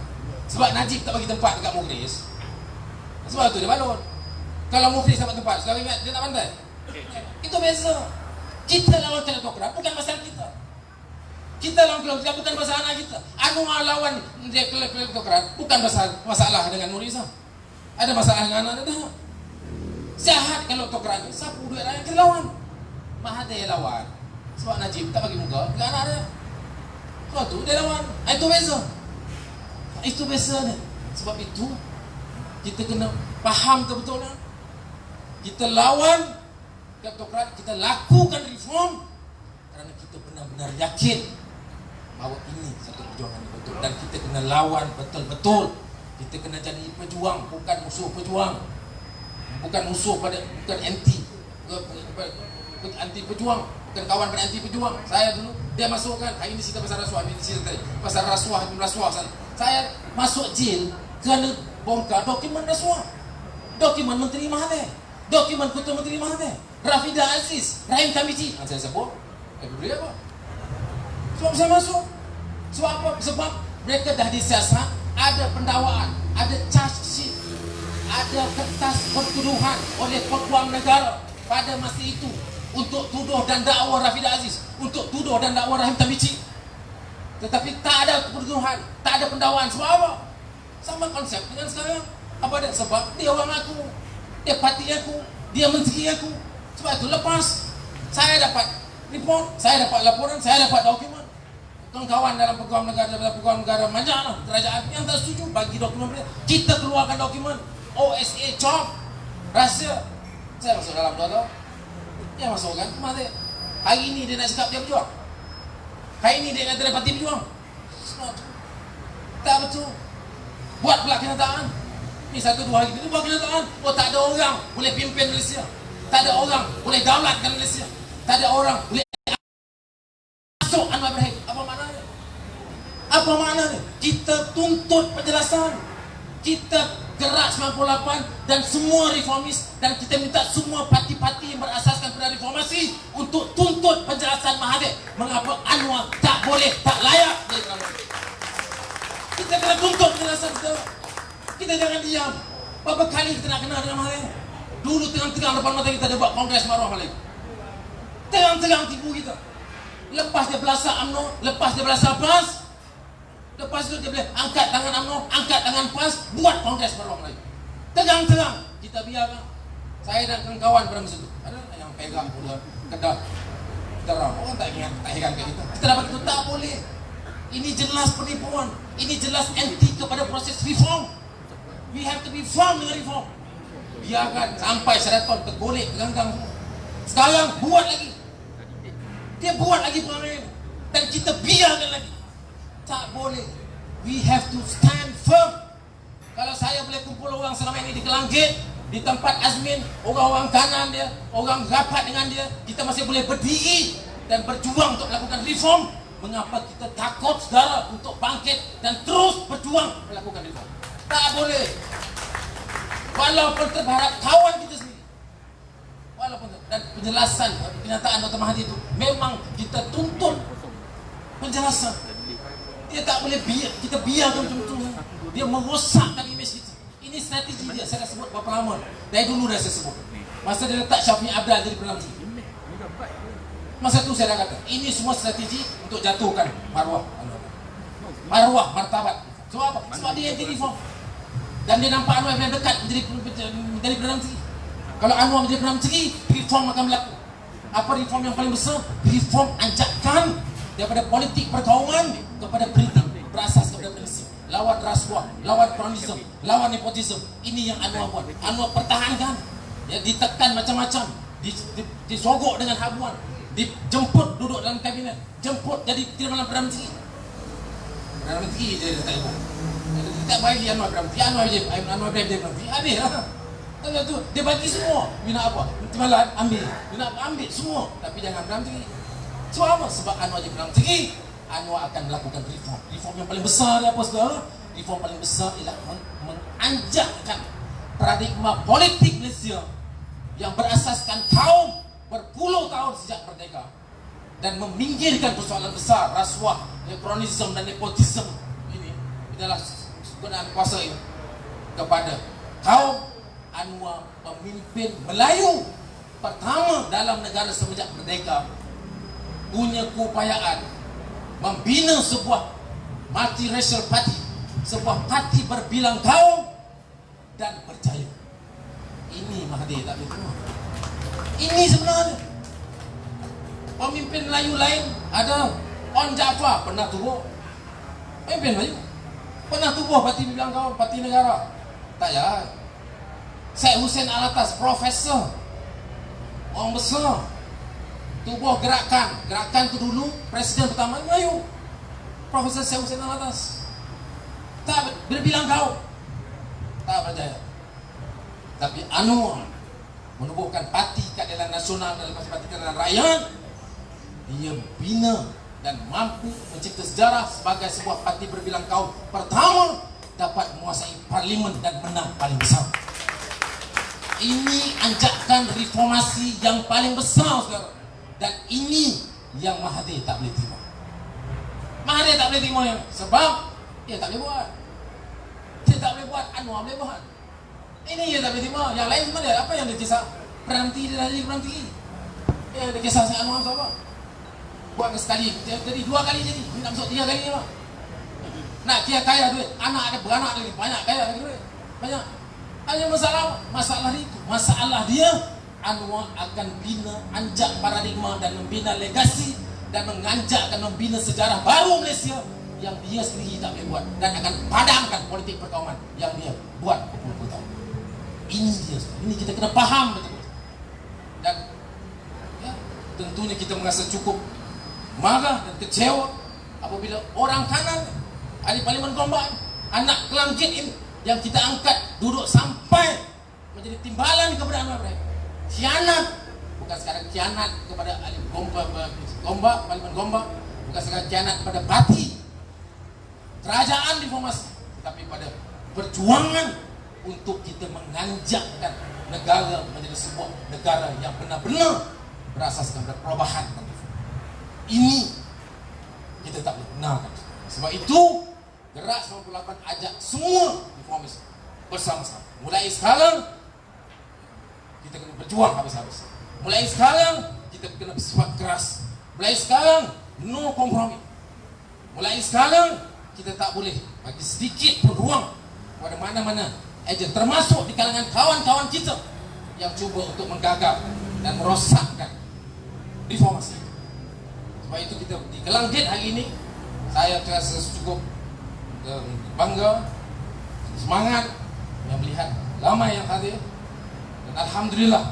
Sebab Najib tak bagi tempat dekat Mukhlis, sebab tu dia balon. Kalau Mukhlis dapat tempat, sekarang ingat dia tak pandai. Itu biasa. Kita lawan kleptokrat bukan masalah kita. Kita lawan kleptokrat bukan masalah anak kita. Anwar lawan dia kleptokrat bukan masalah dengan Nuriza. Ada masalah dengan anak dia. Jahat kleptokrat ni, sapu duit rakyat kita lawan. Mahathir lawan sebab Najib tak bagi muka ke anak dia. Sebab tu dia lawan. Itu biasa. Itu biasa dia. Sebab itu kita kena faham betul lah. Kita lawan kleptokrat, kita lakukan reform kerana kita benar-benar yakin bahawa ini satu perjuangan yang betul, dan kita kena lawan betul-betul. Kita kena jadi pejuang, bukan musuh pejuang. Bukan musuh pada, bukan anti pejuang, bukan kawan pada anti pejuang. Saya dulu dia masukkan, hari ini cerita pasal rasuah, ini cerita tadi pasal rasuah. Saya masuk jail kerana bongkar dokumen rasuah, dokumen Menteri Mahathir, dokumen Ketua Menteri Mahathir, Rafidah Aziz, Rahim Kamiti. Saya sebut, beri apa? Sebab saya masuk. Sebab apa? Sebab mereka dah disiasat, ada pendakwaan, ada charge sheet, ada kertas pertuduhan oleh peguam negara pada masa itu untuk tuduh dan dakwa Rafidah Aziz, untuk tuduh dan dakwa Rahim Tabici. Tetapi tak ada pertuduhan, tak ada pendakwaan. Sebab apa? Sama konsep dengan sekarang. Apa dia? Sebab dia orang aku, dia parti aku, dia menteri aku. Sebab itu lepas saya dapat report, saya dapat laporan, saya dapat dokumen. Kawan-kawan dalam peguam negara manjalah kerajaan yang tak setuju bagi dokumen mereka. Kita keluarkan dokumen OSA job rahsia. Saya masuk dalam tu. Dia masuk kan mati. Hari ini dia nak cakap dia berjuang. Hari ini dia kata dia parti berjuang. Tak betul. Buat pula kenyataan. Ni 1-2 hari kita buat kenyataan. Oh, tak ada orang boleh pimpin Malaysia. Tak ada orang boleh daulatkan Malaysia. Tak ada orang boleh masuk Anwar Ibrahim. Apa maknanya? Apa maknanya? Kita tuntut penjelasan. Kita gerak 98 dan semua reformis, dan kita minta semua parti-parti yang berasaskan pada reformasi untuk tuntut penjelasan Mahathir. Mengapa Anwar tak boleh, tak layak jadi Perdana Menteri. Kita kena tuntut penjelasan kita. Kita jangan diam. Berapa kali kita nak kenal dengan Mahathir? Dulu tegang-tegang depan mata kita dia buat kongres marwah balik. Tegang-tegang tipu kita. Lepas dia belasah UMNO, lepas dia belasah PAS, lepas itu dia boleh angkat tangan UMNO, angkat tangan PAS, buat kongres marwah lagi. Tegang-tegang kita biarkan. Saya dan kawan-kawan pada masa itu ada yang pegang pula kedah terang. Orang tak ingat ke kita. Kita dapat itu tak boleh. Ini jelas penipuan. Ini jelas anti kepada proses reform. We have to be firm dengan reform. Biarkan sampai Sheraton tergolek ganggang. Sekarang buat lagi. Dia buat lagi perangai dan kita biarkan lagi. Tak boleh. We have to stand firm. Kalau saya boleh kumpul orang selama ini di Kelangkit, di tempat Azmin, orang-orang kanan dia, orang rapat dengan dia, kita masih boleh berdiri dan berjuang untuk melakukan reform. Mengapa kita takut saudara untuk bangkit dan terus berjuang melakukan reform? Tak boleh. Walaupun terhadap kawan kita sendiri. Walaupun dan penjelasan kenyataan Dr. Mahathir itu memang kita tuntut penjelasan. Dia tak boleh kita biarkan betul-betul. Dia merosakkan imej kita. Ini strategi dia. Saya dah sebut berapa lama. Dari dulu dah saya sebut. Masa dia letak Syafiq Abdal jadi Perdana Menteri. Masa tu saya dah kata, ini semua strategi untuk jatuhkan marwah. Marwah, martabat. Sebab apa? Sebab dia anti reform. Dan dia nampak Anwar yang dekat menjadi Perdana Menteri. Kalau Anwar menjadi Perdana Menteri, reform akan berlaku. Apa reform yang paling besar? Reform anjakan daripada politik perkauman kepada politik berasas kepada prinsip. Lawan rasuah, lawan kronisme, lawan nepotisme. Ini yang Anwar buat. Anwar pertahankan. Ya, ditekan macam-macam, disogok dengan habuan, dijemput duduk dalam kabinet, jemput jadi tidak malam Perdana Menteri. Perdana Menteri dia tak ibu. Dia tak bagi Anwar Perdana Menteri, Anwar Perdana Menteri. Habis lah. Tengok tu, dia bagi semua. You nak apa? Timbalan, ambil. You nak ambil semua. Tapi jangan Perdana Menteri. Sebab apa? Sebab Anwar jadi Perdana Menteri, Anwar akan melakukan reform. Reform yang paling besar dia apa saudara? Reform paling besar ialah menganjakkan paradigma politik Malaysia yang berasaskan kaum berpuluh tahun sejak merdeka dan meminggirkan persoalan besar rasuah, kronisme dan nepotisme ini adalah penggunaan kuasa ini kepada kaum. Anwar pemimpin Melayu pertama dalam negara semenjak merdeka punya keupayaan membina sebuah multiracial party, sebuah parti berbilang kaum dan berjaya. Ini Mahathir tak boleh terima. Ini sebenarnya pemimpin Melayu lain ada. On Jaafar pernah tubuh pemimpin Melayu, pernah tubuh parti berbilang kaum, parti negara. Tak jalan. Syed Hussein Alatas, profesor, orang besar, tubuh gerakan. Gerakan tu dulu presiden pertama Melayu, Profesor Syed Hussein Alatas. Tak berbilang kaum, tak berjaya. Tapi Anwar menubuhkan Parti Keadilan Nasional dan Parti Keadilan Rakyat. Dia bina dan mampu mencipta sejarah sebagai sebuah parti berbilang kaum pertama dapat menguasai parlimen dan menang paling besar. Ini anjakan reformasi yang paling besar, saudara. Dan ini yang Mahathir tak boleh terima. Mahathir tak boleh terima yang sebab dia tak boleh buat. Dia tak boleh buat, Anwar boleh buat. Ini dia tak boleh terima. Yang lain semua dia, apa yang dia kisah? Peranti dia dah jadi peranti. Dia kisah si Anwar tu apa? Buat sekali, jadi 2 kali jadi. Nak masuk 3 kali apa? Nak kira kaya duit. Anak ada beranak lagi, banyak kaya lagi duit. Banyak. Hanya masalah itu. Masalah dia, Anwar akan bina, anjak paradigma dan membina legasi dan menganjak dan membina sejarah baru Malaysia yang dia sendiri tak boleh buat, dan akan padamkan politik perkauman yang dia buat berpuluh-puluh tahun. Ini dia, ini kita kena faham betul-betul. Dan ya, tentunya kita merasa cukup marah dan kecewa apabila orang kanan, ahli parlimen Gombak, anak kelangkit ini yang kita angkat duduk sampai menjadi timbalan kepada Anwar Ibrahim. Khianat, bukan sekadar khianat kepada ahli Gombak, parlimen Gombak, bukan sekadar khianat kepada parti kerajaan diplomasi, tetapi pada perjuangan untuk kita menganjakkan negara menjadi sebuah negara yang benar-benar berasaskan pada perubahan. Ini kita tak boleh benarkan. Sebab itu Gerak 98 ajak semua reformis bersama-sama. Mulai sekarang kita kena berjuang habis-habis. Mulai sekarang kita kena bersifat keras. Mulai sekarang no kompromi. Mulai sekarang kita tak boleh bagi sedikit pun ruang pada mana-mana ejen, termasuk di kalangan kawan-kawan kita yang cuba untuk menggagap dan merosakkan reformasi. Sebab itu kita di Kelangit hari ini, saya terasa cukup bangga, semangat yang melihat ramai yang hadir, dan alhamdulillah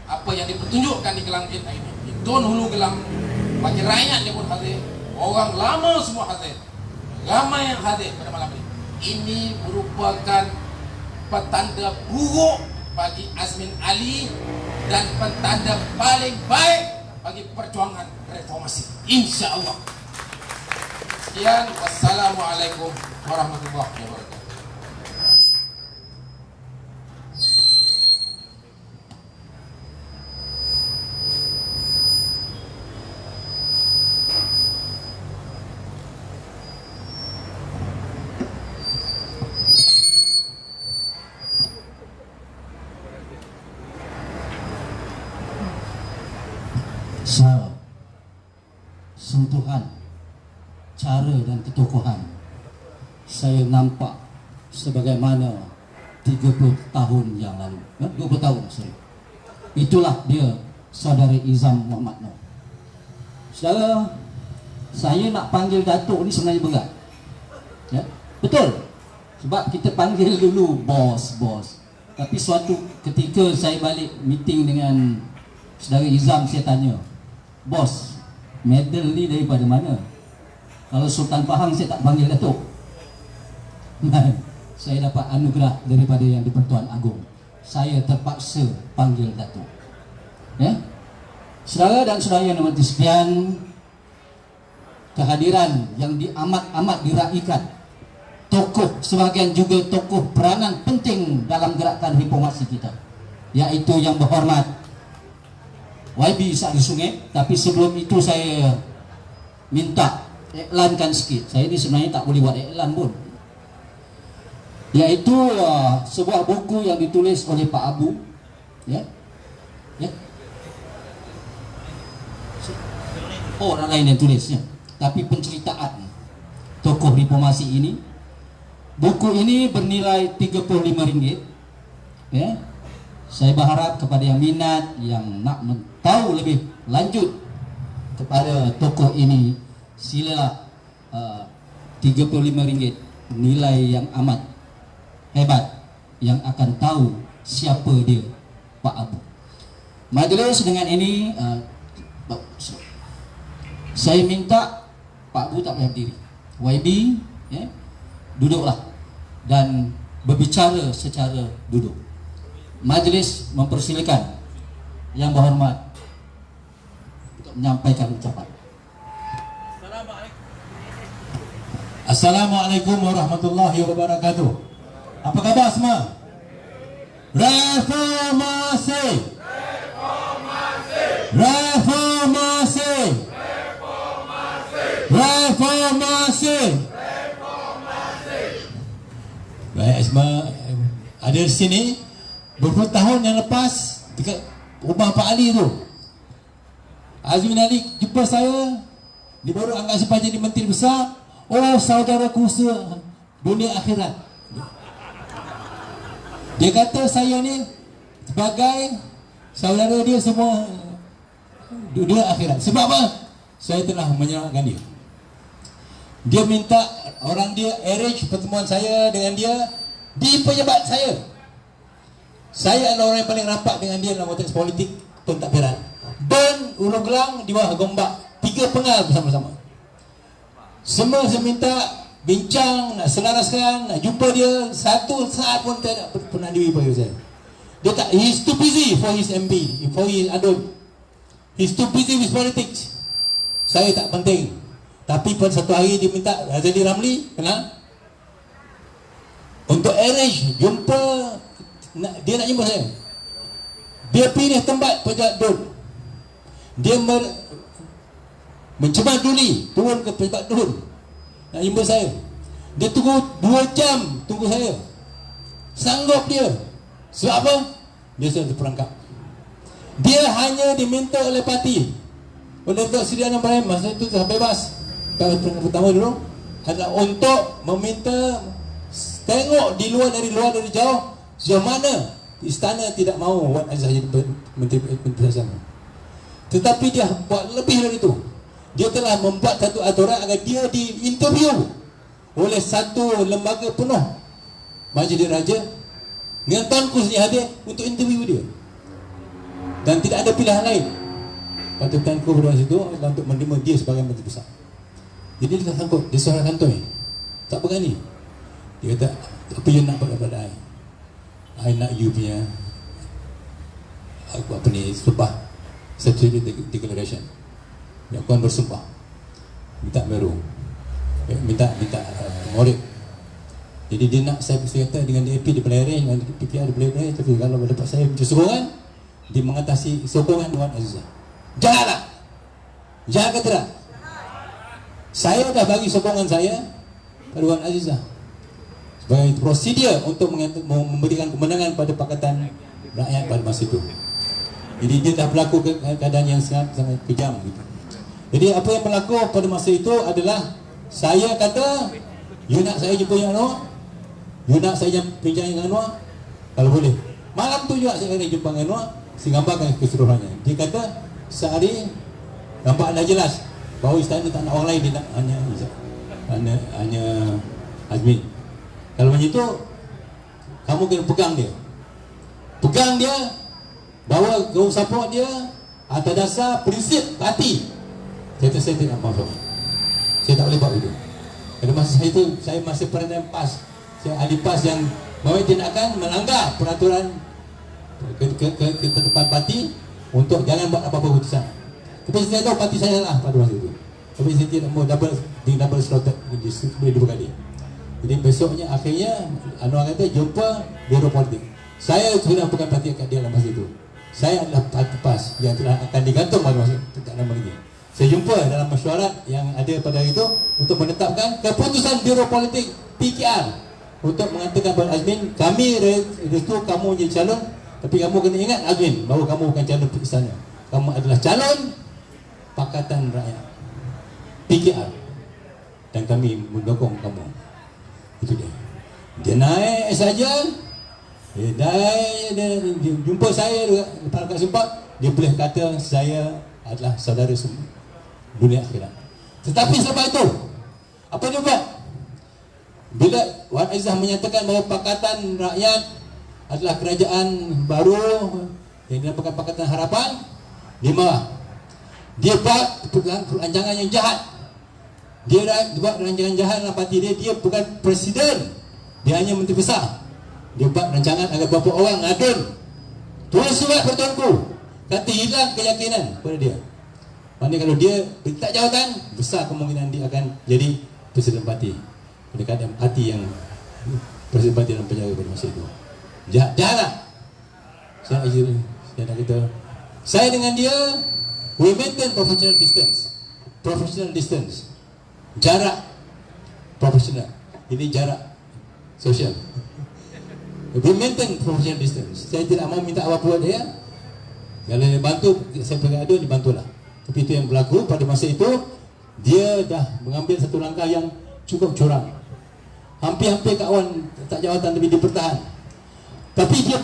apa yang dipertunjukkan di Kelangit hari ini, di Tun Hulu Gelang, bagi rakyat yang pun hadir, orang lama semua hadir, ramai yang hadir pada malam ini. Ini merupakan petanda buruk bagi Azmin Ali dan petanda paling baik bagi perjuangan reformasi, insya-Allah. Sekian, wassalamualaikum warahmatullahi wabarakatuh. Sentuhan, cara dan ketokohan saya nampak sebagaimana 30 tahun yang lalu, 20 tahun sorry. Itulah dia saudara Izam Muhammad Noor. Saudara, saya nak panggil Datuk ni sebenarnya berat, ya? Betul, sebab kita panggil dulu bos. Tapi suatu ketika saya balik meeting dengan saudara Izam, saya tanya, bos, medal ni daripada mana? Kalau Sultan Pahang saya tak panggil Datuk. Saya dapat anugerah daripada Yang di-Pertuan Agong. Saya terpaksa panggil Datuk. Ya? Saudara dan saudara yang dirahmati sekalian, kehadiran yang amat diraikan, tokoh sebahagian juga tokoh peranan penting dalam gerakan reformasi kita, iaitu Yang Berhormat YB Sa'di Sungai. Tapi sebelum itu saya minta iklankan sikit. Saya ni sebenarnya tak boleh buat iklan pun, iaitu sebuah buku yang ditulis oleh Pak Abu, ya. Orang lain yang tulisnya, tapi penceritaan tokoh reformasi ini. Buku ini bernilai RM35, ya. Saya berharap kepada yang minat, yang nak tahu lebih lanjut kepada tokoh ini, silalah RM35, nilai yang amat hebat, yang akan tahu siapa dia Pak Abu. Majlis dengan ini saya minta Pak Abu tak payah berdiri, YB, ya, duduklah dan berbicara secara duduk. Majlis mempersilakan Yang Berhormat untuk menyampaikan ucapan. Assalamualaikum warahmatullahi wabarakatuh. Apa khabar semua? Reformasi. Reformasi. hadir di sini. Beberapa tahun yang lepas dekat rumah Pak Ali tu, Azmin Ali jumpa saya. Dia baru angkat sampai jadi menteri besar. Oh, saudaraku dunia akhirat. Dia kata saya ni sebagai saudara dia semua dunia akhirat. Sebab apa? Saya telah menyelamatkan dia. Dia minta orang dia arrange pertemuan saya dengan dia di pejabat saya. Saya adalah orang yang paling rapat dengan dia dalam konteks politik pentadbiran. Dan Ulu Gelang di bawah Gombak, 3 pengal bersama-sama. Semua saya minta bincang, nak selaraskan, nak jumpa dia. Satu saat pun tak pernah diberi saya. Dia tak, he's too busy for his MP, for his adun. He's too busy with politics. Saya tak penting. Tapi pada satu hari dia minta Razali Ramli, kenal? Untuk arrange jumpa, dia nak jumpa saya. Dia pilih tempat pejabat DUN. Dia mencuba duli turun ke pejabat DUN nak jumpa saya. Dia tunggu 2 jam tunggu saya. Sanggup dia. Sebab apa? Dia sudah terperangkap. Dia hanya diminta oleh parti, oleh Dr. Sri Anwar Ibrahim, masa itu sudah bebas. Kalau perangkap pertama dulu adalah untuk meminta tengok di luar dari jauh sejauh mana istana tidak mahu Wan Azizah jadi menteri bersama. Tetapi dia buat lebih dari itu. Dia telah membuat satu aturan agar dia diinterview oleh satu lembaga penuh Majlis Raja dengan Tuanku sendiri hadir untuk interview dia. Dan tidak ada pilihan lain. Patut Tuanku berdua situ adalah untuk menerima dia sebagai menteri besar. Jadi dia tak sangkut, dia seorang kantoi, tak berani. Dia kata, apa you nak buat daripada I nak you punya apa ni, sumpah Statutory Declaration. Yang Puan bersumpah minta Meru, minta ngorek. Jadi dia nak saya kata dengan DAP dia boleh arrange, dengan PPR dia boleh arrange. Tapi kalau dapat saya macam sokongan, dia mengatasi sokongan Wan Azizah. Janganlah, jangan kata tak. Saya dah bagi sokongan saya pada Wan Azizah sebagai prosedur untuk memberikan kemenangan pada Pakatan Rakyat pada masa itu. Jadi dia dah berlaku keadaan yang sangat kejam gitu. Jadi apa yang berlaku pada masa itu adalah saya kata, you nak saya jumpa yang Anwar, you nak saya bincang dengan Anwar, kalau boleh. Malam tu juga saya kena jumpa dengan Anwar, saya gambarkan keseluruhannya. Dia kata sehari nampak dah jelas bahawa istana tak nak orang lain, dia nak hanya Azmin. Kalau macam itu, kamu kena pegang dia, bawa go support dia atas dasar prinsip parti. Saya tidak mahu. Saya tak boleh buat itu. Pada masa saya itu, saya masih peranan PAS. Saya ahli PAS yang memang tindakan melanggar peraturan ketetapan parti untuk jangan buat apa-apa keputusan. Tapi saya tahu parti saya salah pada masa itu. Tapi saya tidak mahu double slotted boleh 2 kali. Jadi besoknya akhirnya Anwar kata jumpa Biro Politik. Saya sudah bukan parti kat dia dalam masa itu. Saya adalah parti PAS yang telah akan digantung pada masa itu tak nama ini. Saya jumpa dalam mesyuarat yang ada pada hari itu untuk menetapkan keputusan Biro Politik PKR untuk mengatakan kepada Azmin, kami restu kamu jadi calon, tapi kamu kena ingat Azmin bahawa kamu bukan calon istana. Kamu adalah calon Pakatan Rakyat PKR dan kami mendukung kamu. Itu dia. Dia naik saja. Dia jumpa saya lepas sempat, dia boleh kata saya adalah saudara semua dunia akhirat. Tetapi selepas itu, apa dia buat? Bila Wan Azizah menyatakan bahawa Pakatan Rakyat adalah kerajaan baru yang dinamakan Pakatan Harapan, dia marah. Dia buat perancangan yang jahat. Dia buat rancangan jahat dalam parti dia. Dia bukan presiden, dia hanya menteri besar. Dia buat rancangan agar beberapa orang adun tulis surat bertuanku, kata hilang keyakinan pada dia. Maksudnya kalau dia tak jawatan, besar kemungkinan dia akan jadi presiden parti. Pada keadaan parti yang presiden parti dalam penjara pada masa itu. Jahatlah. Saya nak kata, saya dengan dia, we maintain professional distance. Jarak profesional. Ini jarak sosial. Dia maintain professional distance. Saya tidak mau minta apa-apa dia. Kalau dia bantu, saya berada dibantulah. Tapi itu yang berlaku pada masa itu, dia dah mengambil satu langkah yang cukup curang. Hampir-hampir kawan tak jawatan tapi dia bertahan. Tapi dia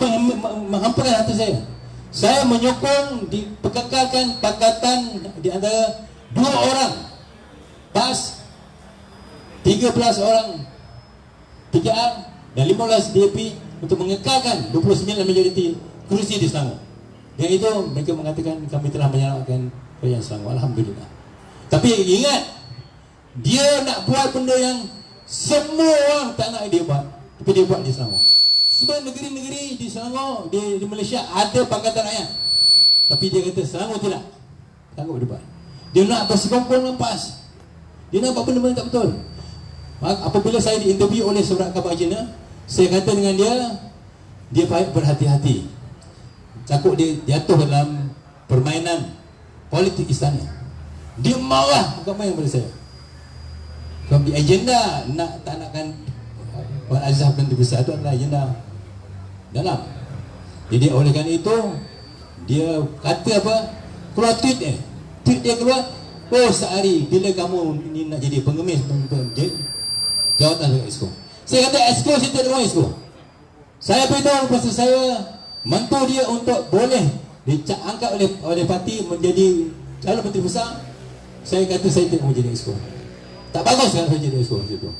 menghamparkan hati saya. Saya menyokong diperkekalkan pakatan di antara 2 orang PAS, 13 orang PKR dan 15 DAP untuk mengekalkan 29 majoriti kursi di Selangor. Yang itu mereka mengatakan kami telah menyelamatkan kerajaan Selangor. Alhamdulillah. Tapi ingat, dia nak buat benda yang semua orang tak nak dia buat, tapi dia buat di Selangor. Sebab negeri-negeri di Selangor, di Malaysia ada Pakatan Rakyat, tapi dia kata Selangor tidak. Selangor dia buat. Dia nak bersekongkol dengan PAS. Dia nak buat benda-benda tak betul. Apabila saya diinterview oleh Surat Khabar Cina, saya kata dengan dia baik berhati-hati. Takut dia jatuh dalam permainan politik istana. Dia marah bukan main pada saya. Kalau di agenda tak nakkan Wan Azhar dan besar itu adalah agenda dalam. Jadi oleh kerana itu dia kata apa? Keluar tweet dia keluar, oh sehari bila kamu ni nak jadi pengemis jawatan dekat Exco. Saya kata Exco, saya tak ada Exco. Saya beritahu pasal saya mantu dia untuk boleh diangkat oleh parti menjadi calon menteri besar. Saya kata saya tak mau jadi Exco. Tak bagus kalau saya jadi Exco macam tu.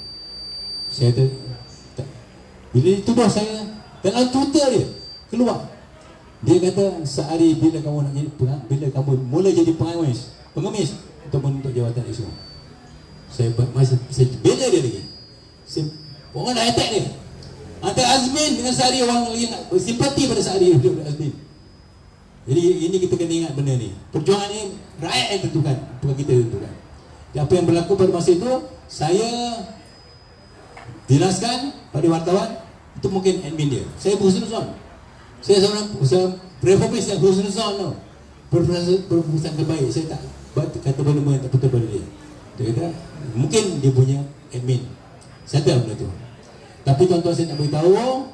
Saya kata bila dituduh saya dalam Twitter dia keluar, dia kata sehari bila kamu nak jadi bila kamu mula jadi pengemis untuk menuntut jawatan Exco. Saya bela dia lagi. Orang nak attack dia. Antara Azmin dengan Sehari, orang lagi nak bersimpati pada Sehari daripada Azmin. Jadi ini kita kena ingat benda ni. Perjuangan ni rakyat yang tentukan, bukan kita tentukan. Dan apa yang berlaku pada masa itu, saya jelaskan pada wartawan, itu mungkin admin dia. Saya berhusnuzon. Saya seorang reformis yang berhusnuzon. Berpesan terbaik. Saya tak kata benda-benda yang tak betul pada dia. Dia kata, mungkin dia punya admin. Saya tahu benda tu. Tapi tuan-tuan, saya nak beritahu,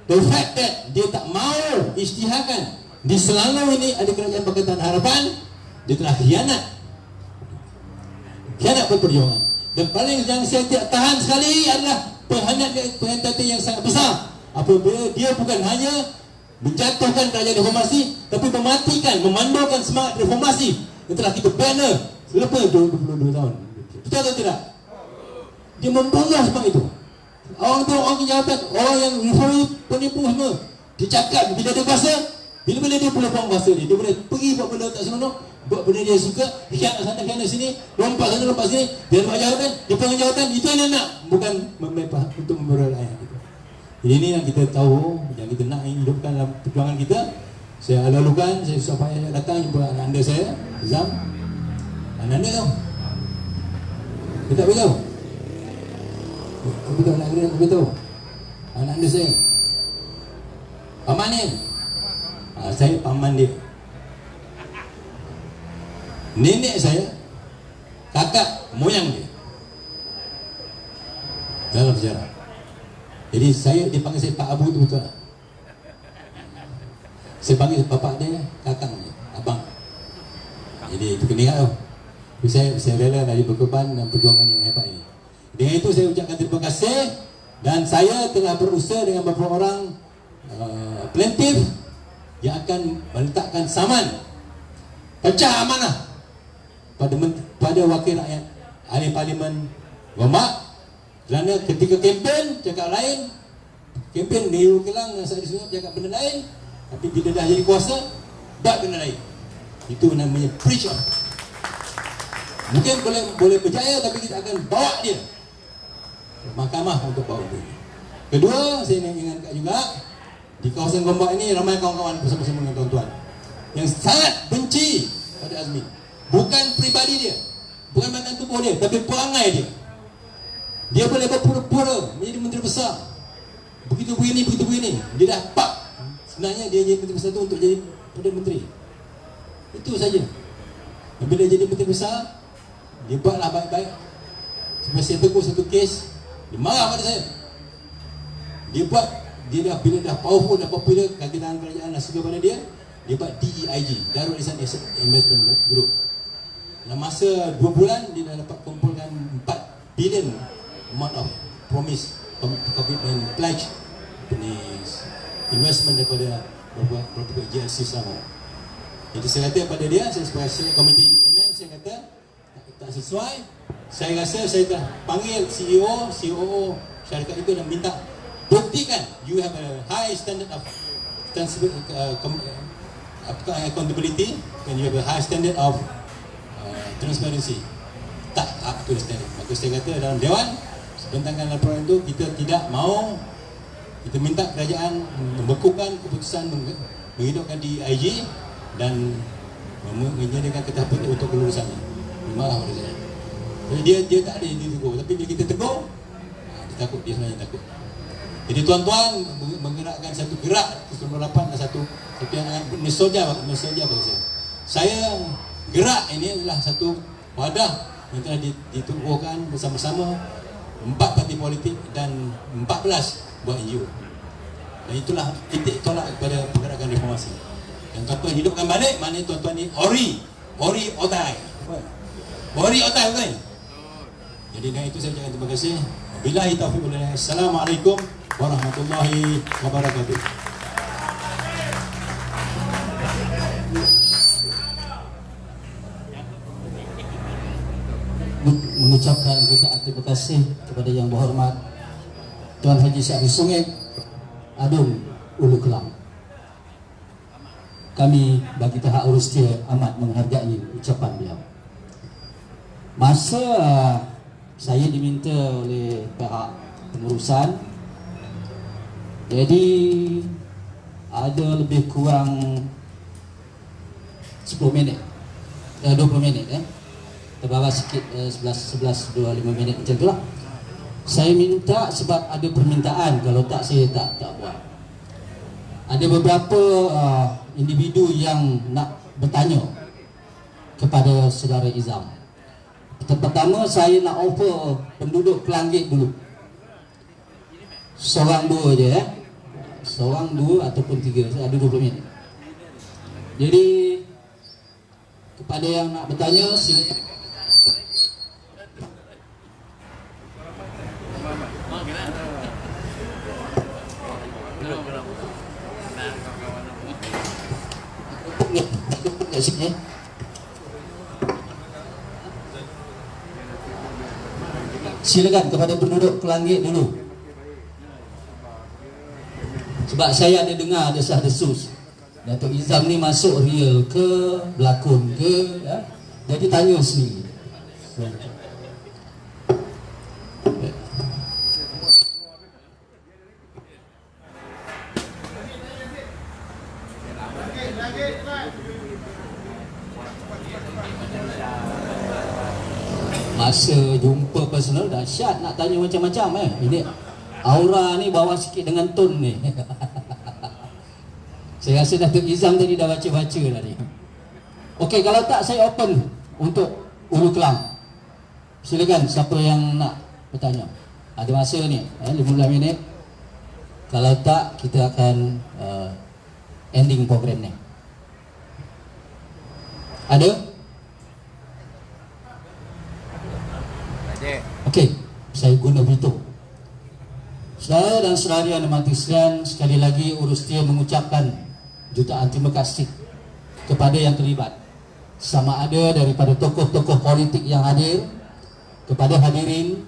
the fact that dia tak mahu isytiharkan di Selangor ini ada kerajaan Pakatan Harapan, dia telah khianat perjuangan. Dan paling yang saya tidak tahan sekali adalah pengkhianatan yang sangat besar. Apabila dia bukan hanya menjatuhkan kerajaan reformasi, tapi mematikan, memandulkan semangat reformasi yang telah kita banner selepas 22 tahun. Betul atau tidak? Dia membunuh sebab itu. Orang kejahatan, orang yang penipu semua, dia cakap bila dia kuasa, bila dia boleh buang kuasa dia boleh pergi buat benda tak seronok, buat benda dia suka, khianat sana, khianat sini, lompat sana, lompat sini, dia buat jawatan, dia pengen jawatan, itu yang dia nak, bukan untuk memberi rakyat kita. Jadi ini yang kita tahu, yang kita nak hidupkan dalam perjuangan kita. Saya lalukan, saya susah payah datang jumpa anak anda saya, Zam. Anak anda tau? Dia tak beritahu? Betul nak kena beritahu? Anak anda saya paman ni, saya paman dia. Nenek saya kakak moyang dia dalam sejarah. Jadi saya dipanggil saya Pak Abu tu betul. Saya panggil bapak dia kakak dia, abang. Jadi itu kena ingat tau. Saya rela dari berkorban dan perjuangan yang hebat ini. Dengan itu saya ucapkan terima kasih. Dan saya telah berusaha dengan beberapa orang plaintiff yang akan meletakkan saman pecah amanah pada wakil rakyat ahli parlimen Gombak. Kerana ketika kempen cakap lain, kempen Nehru Kelang dan Sari Sungai cakap benda lain, tapi bila dah jadi kuasa buat benda lain. Itu namanya preach on. Mungkin boleh berjaya, tapi kita akan bawa dia mahkamah untuk bawa dia. Kedua, saya nak ingatkan juga, di kawasan Gombak ini ramai kawan-kawan bersama-sama dengan tuan-tuan yang sangat benci pada Azmin. Bukan pribadi dia, bukan badan tubuh dia, tapi perangai dia. Dia boleh berpura-pura menjadi menteri besar, begitu begini. Dia dah pak. Sebenarnya dia jadi menteri besar itu untuk jadi Perdana Menteri. Itu saja. Dan bila jadi menteri besar, dia buatlah baik-baik. Sampai saya tegur satu kes, dia marah pada saya. Dia buat dia dah bila dah powerful, dah popular, kagetan kerajaan dah suka pada dia buat DEIG, Darul Ihsan Asset Investment Group. Dalam masa 2 bulan dia dah dapat kumpulkan 4 billion amount of promise, commitment, pledge investment daripada beberapa GLC sama. Jadi saya kata pada dia, saya sebagai komiti MN, saya kata tak sesuai. Saya rasa saya dah panggil CEO, COO syarikat itu dan minta buktikan you have a high standard of accountability and you have a high standard of transparency. Tak up to the standard. Maka saya kata dalam Dewan sebentangan laporan itu kita tidak mau, kita minta kerajaan membekukan keputusan menghidupkan DIG dan menyediakan ketahuan untuk kelulusannya. Marah pada saya. Jadi dia tak ada ditegur, tapi bila kita tegur, dia takut, dia sebenarnya takut. Jadi tuan-tuan menggerakkan satu gerak ke-98 dan satu yang nostalgia bagi saya. Saya gerak ini adalah satu wadah yang telah ditubuhkan bersama-sama 4 parti politik dan 14 buah NGO. Dan itulah titik tolak kepada pergerakan reformasi. Dan tuan-tuan hidupkan balik, maknanya tuan-tuan ni ori otai. Ori otai bukan? Jadi dengan itu saya ucapkan terima kasih. Wabillahi taufiq wal hidayah. Assalamualaikum warahmatullahi wabarakatuh. Mengucapkan jutaan terima kasih kepada yang berhormat Tuan Haji Syahri Sungit Adun Ulu Kelang. Kami bagi pihak Urustia amat menghargai ucapan beliau. Masa saya diminta oleh pihak pengurusan, jadi ada lebih kurang 10 minit 20 minit terbawah sikit 11-25 minit macam itulah. Saya minta sebab ada permintaan, kalau tak saya tak buat. Ada beberapa individu yang nak bertanya kepada saudara Izam. Pertama saya nak offer penduduk Kelanggit dulu. Seorang dua je seorang dua ataupun tiga, ada 20 minit. Jadi kepada yang nak bertanya silakan. Kat sini silakan kepada penduduk Kelanggit dulu. Sebab saya ada dengar desas-desus Datuk Izam ni masuk real ke, berlakon ke, jadi tanya sendiri. Masa jumpa personal dahsyat, nak tanya macam-macam Ini aura ni bawa sikit dengan tone ni. Saya rasa Datuk Izam tadi dah baca-baca lah ni. Okey, kalau tak saya open untuk Ulu Kelang. Silakan siapa yang nak bertanya. Ada masa ni 15 minit. Kalau tak kita akan ending program ni. Ada? Okey, saya guna beritahu. Saudara dan saudari yang dimati sekalian, sekali lagi Urustia mengucapkan jutaan terima kasih kepada yang terlibat, sama ada daripada tokoh-tokoh politik yang hadir, kepada hadirin,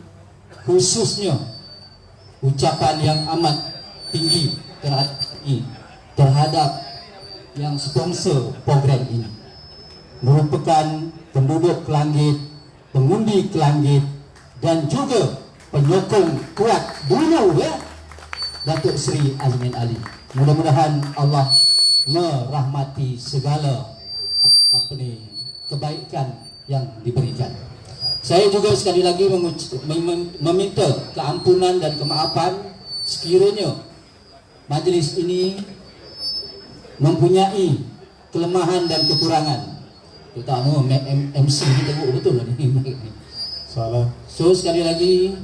khususnya ucapan yang amat tinggi terhadap yang sponsor program ini, merupakan penduduk Kelanggit, pengundi Kelanggit dan juga penyokong kuat dulu Datuk Seri Azmin Ali. Mudah-mudahan Allah merahmati segala kebaikan yang diberikan. Saya juga sekali lagi meminta keampunan dan kemaafan sekiranya majlis ini mempunyai kelemahan dan kekurangan. Terutama MC ni teruk betul lah ni. Salah. So sekali lagi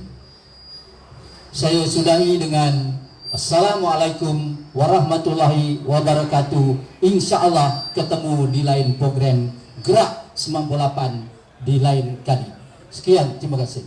saya sudahi dengan Assalamualaikum warahmatullahi wabarakatuh. Insya Allah ketemu di lain program Gerak 98 di lain kali. Sekian, terima kasih.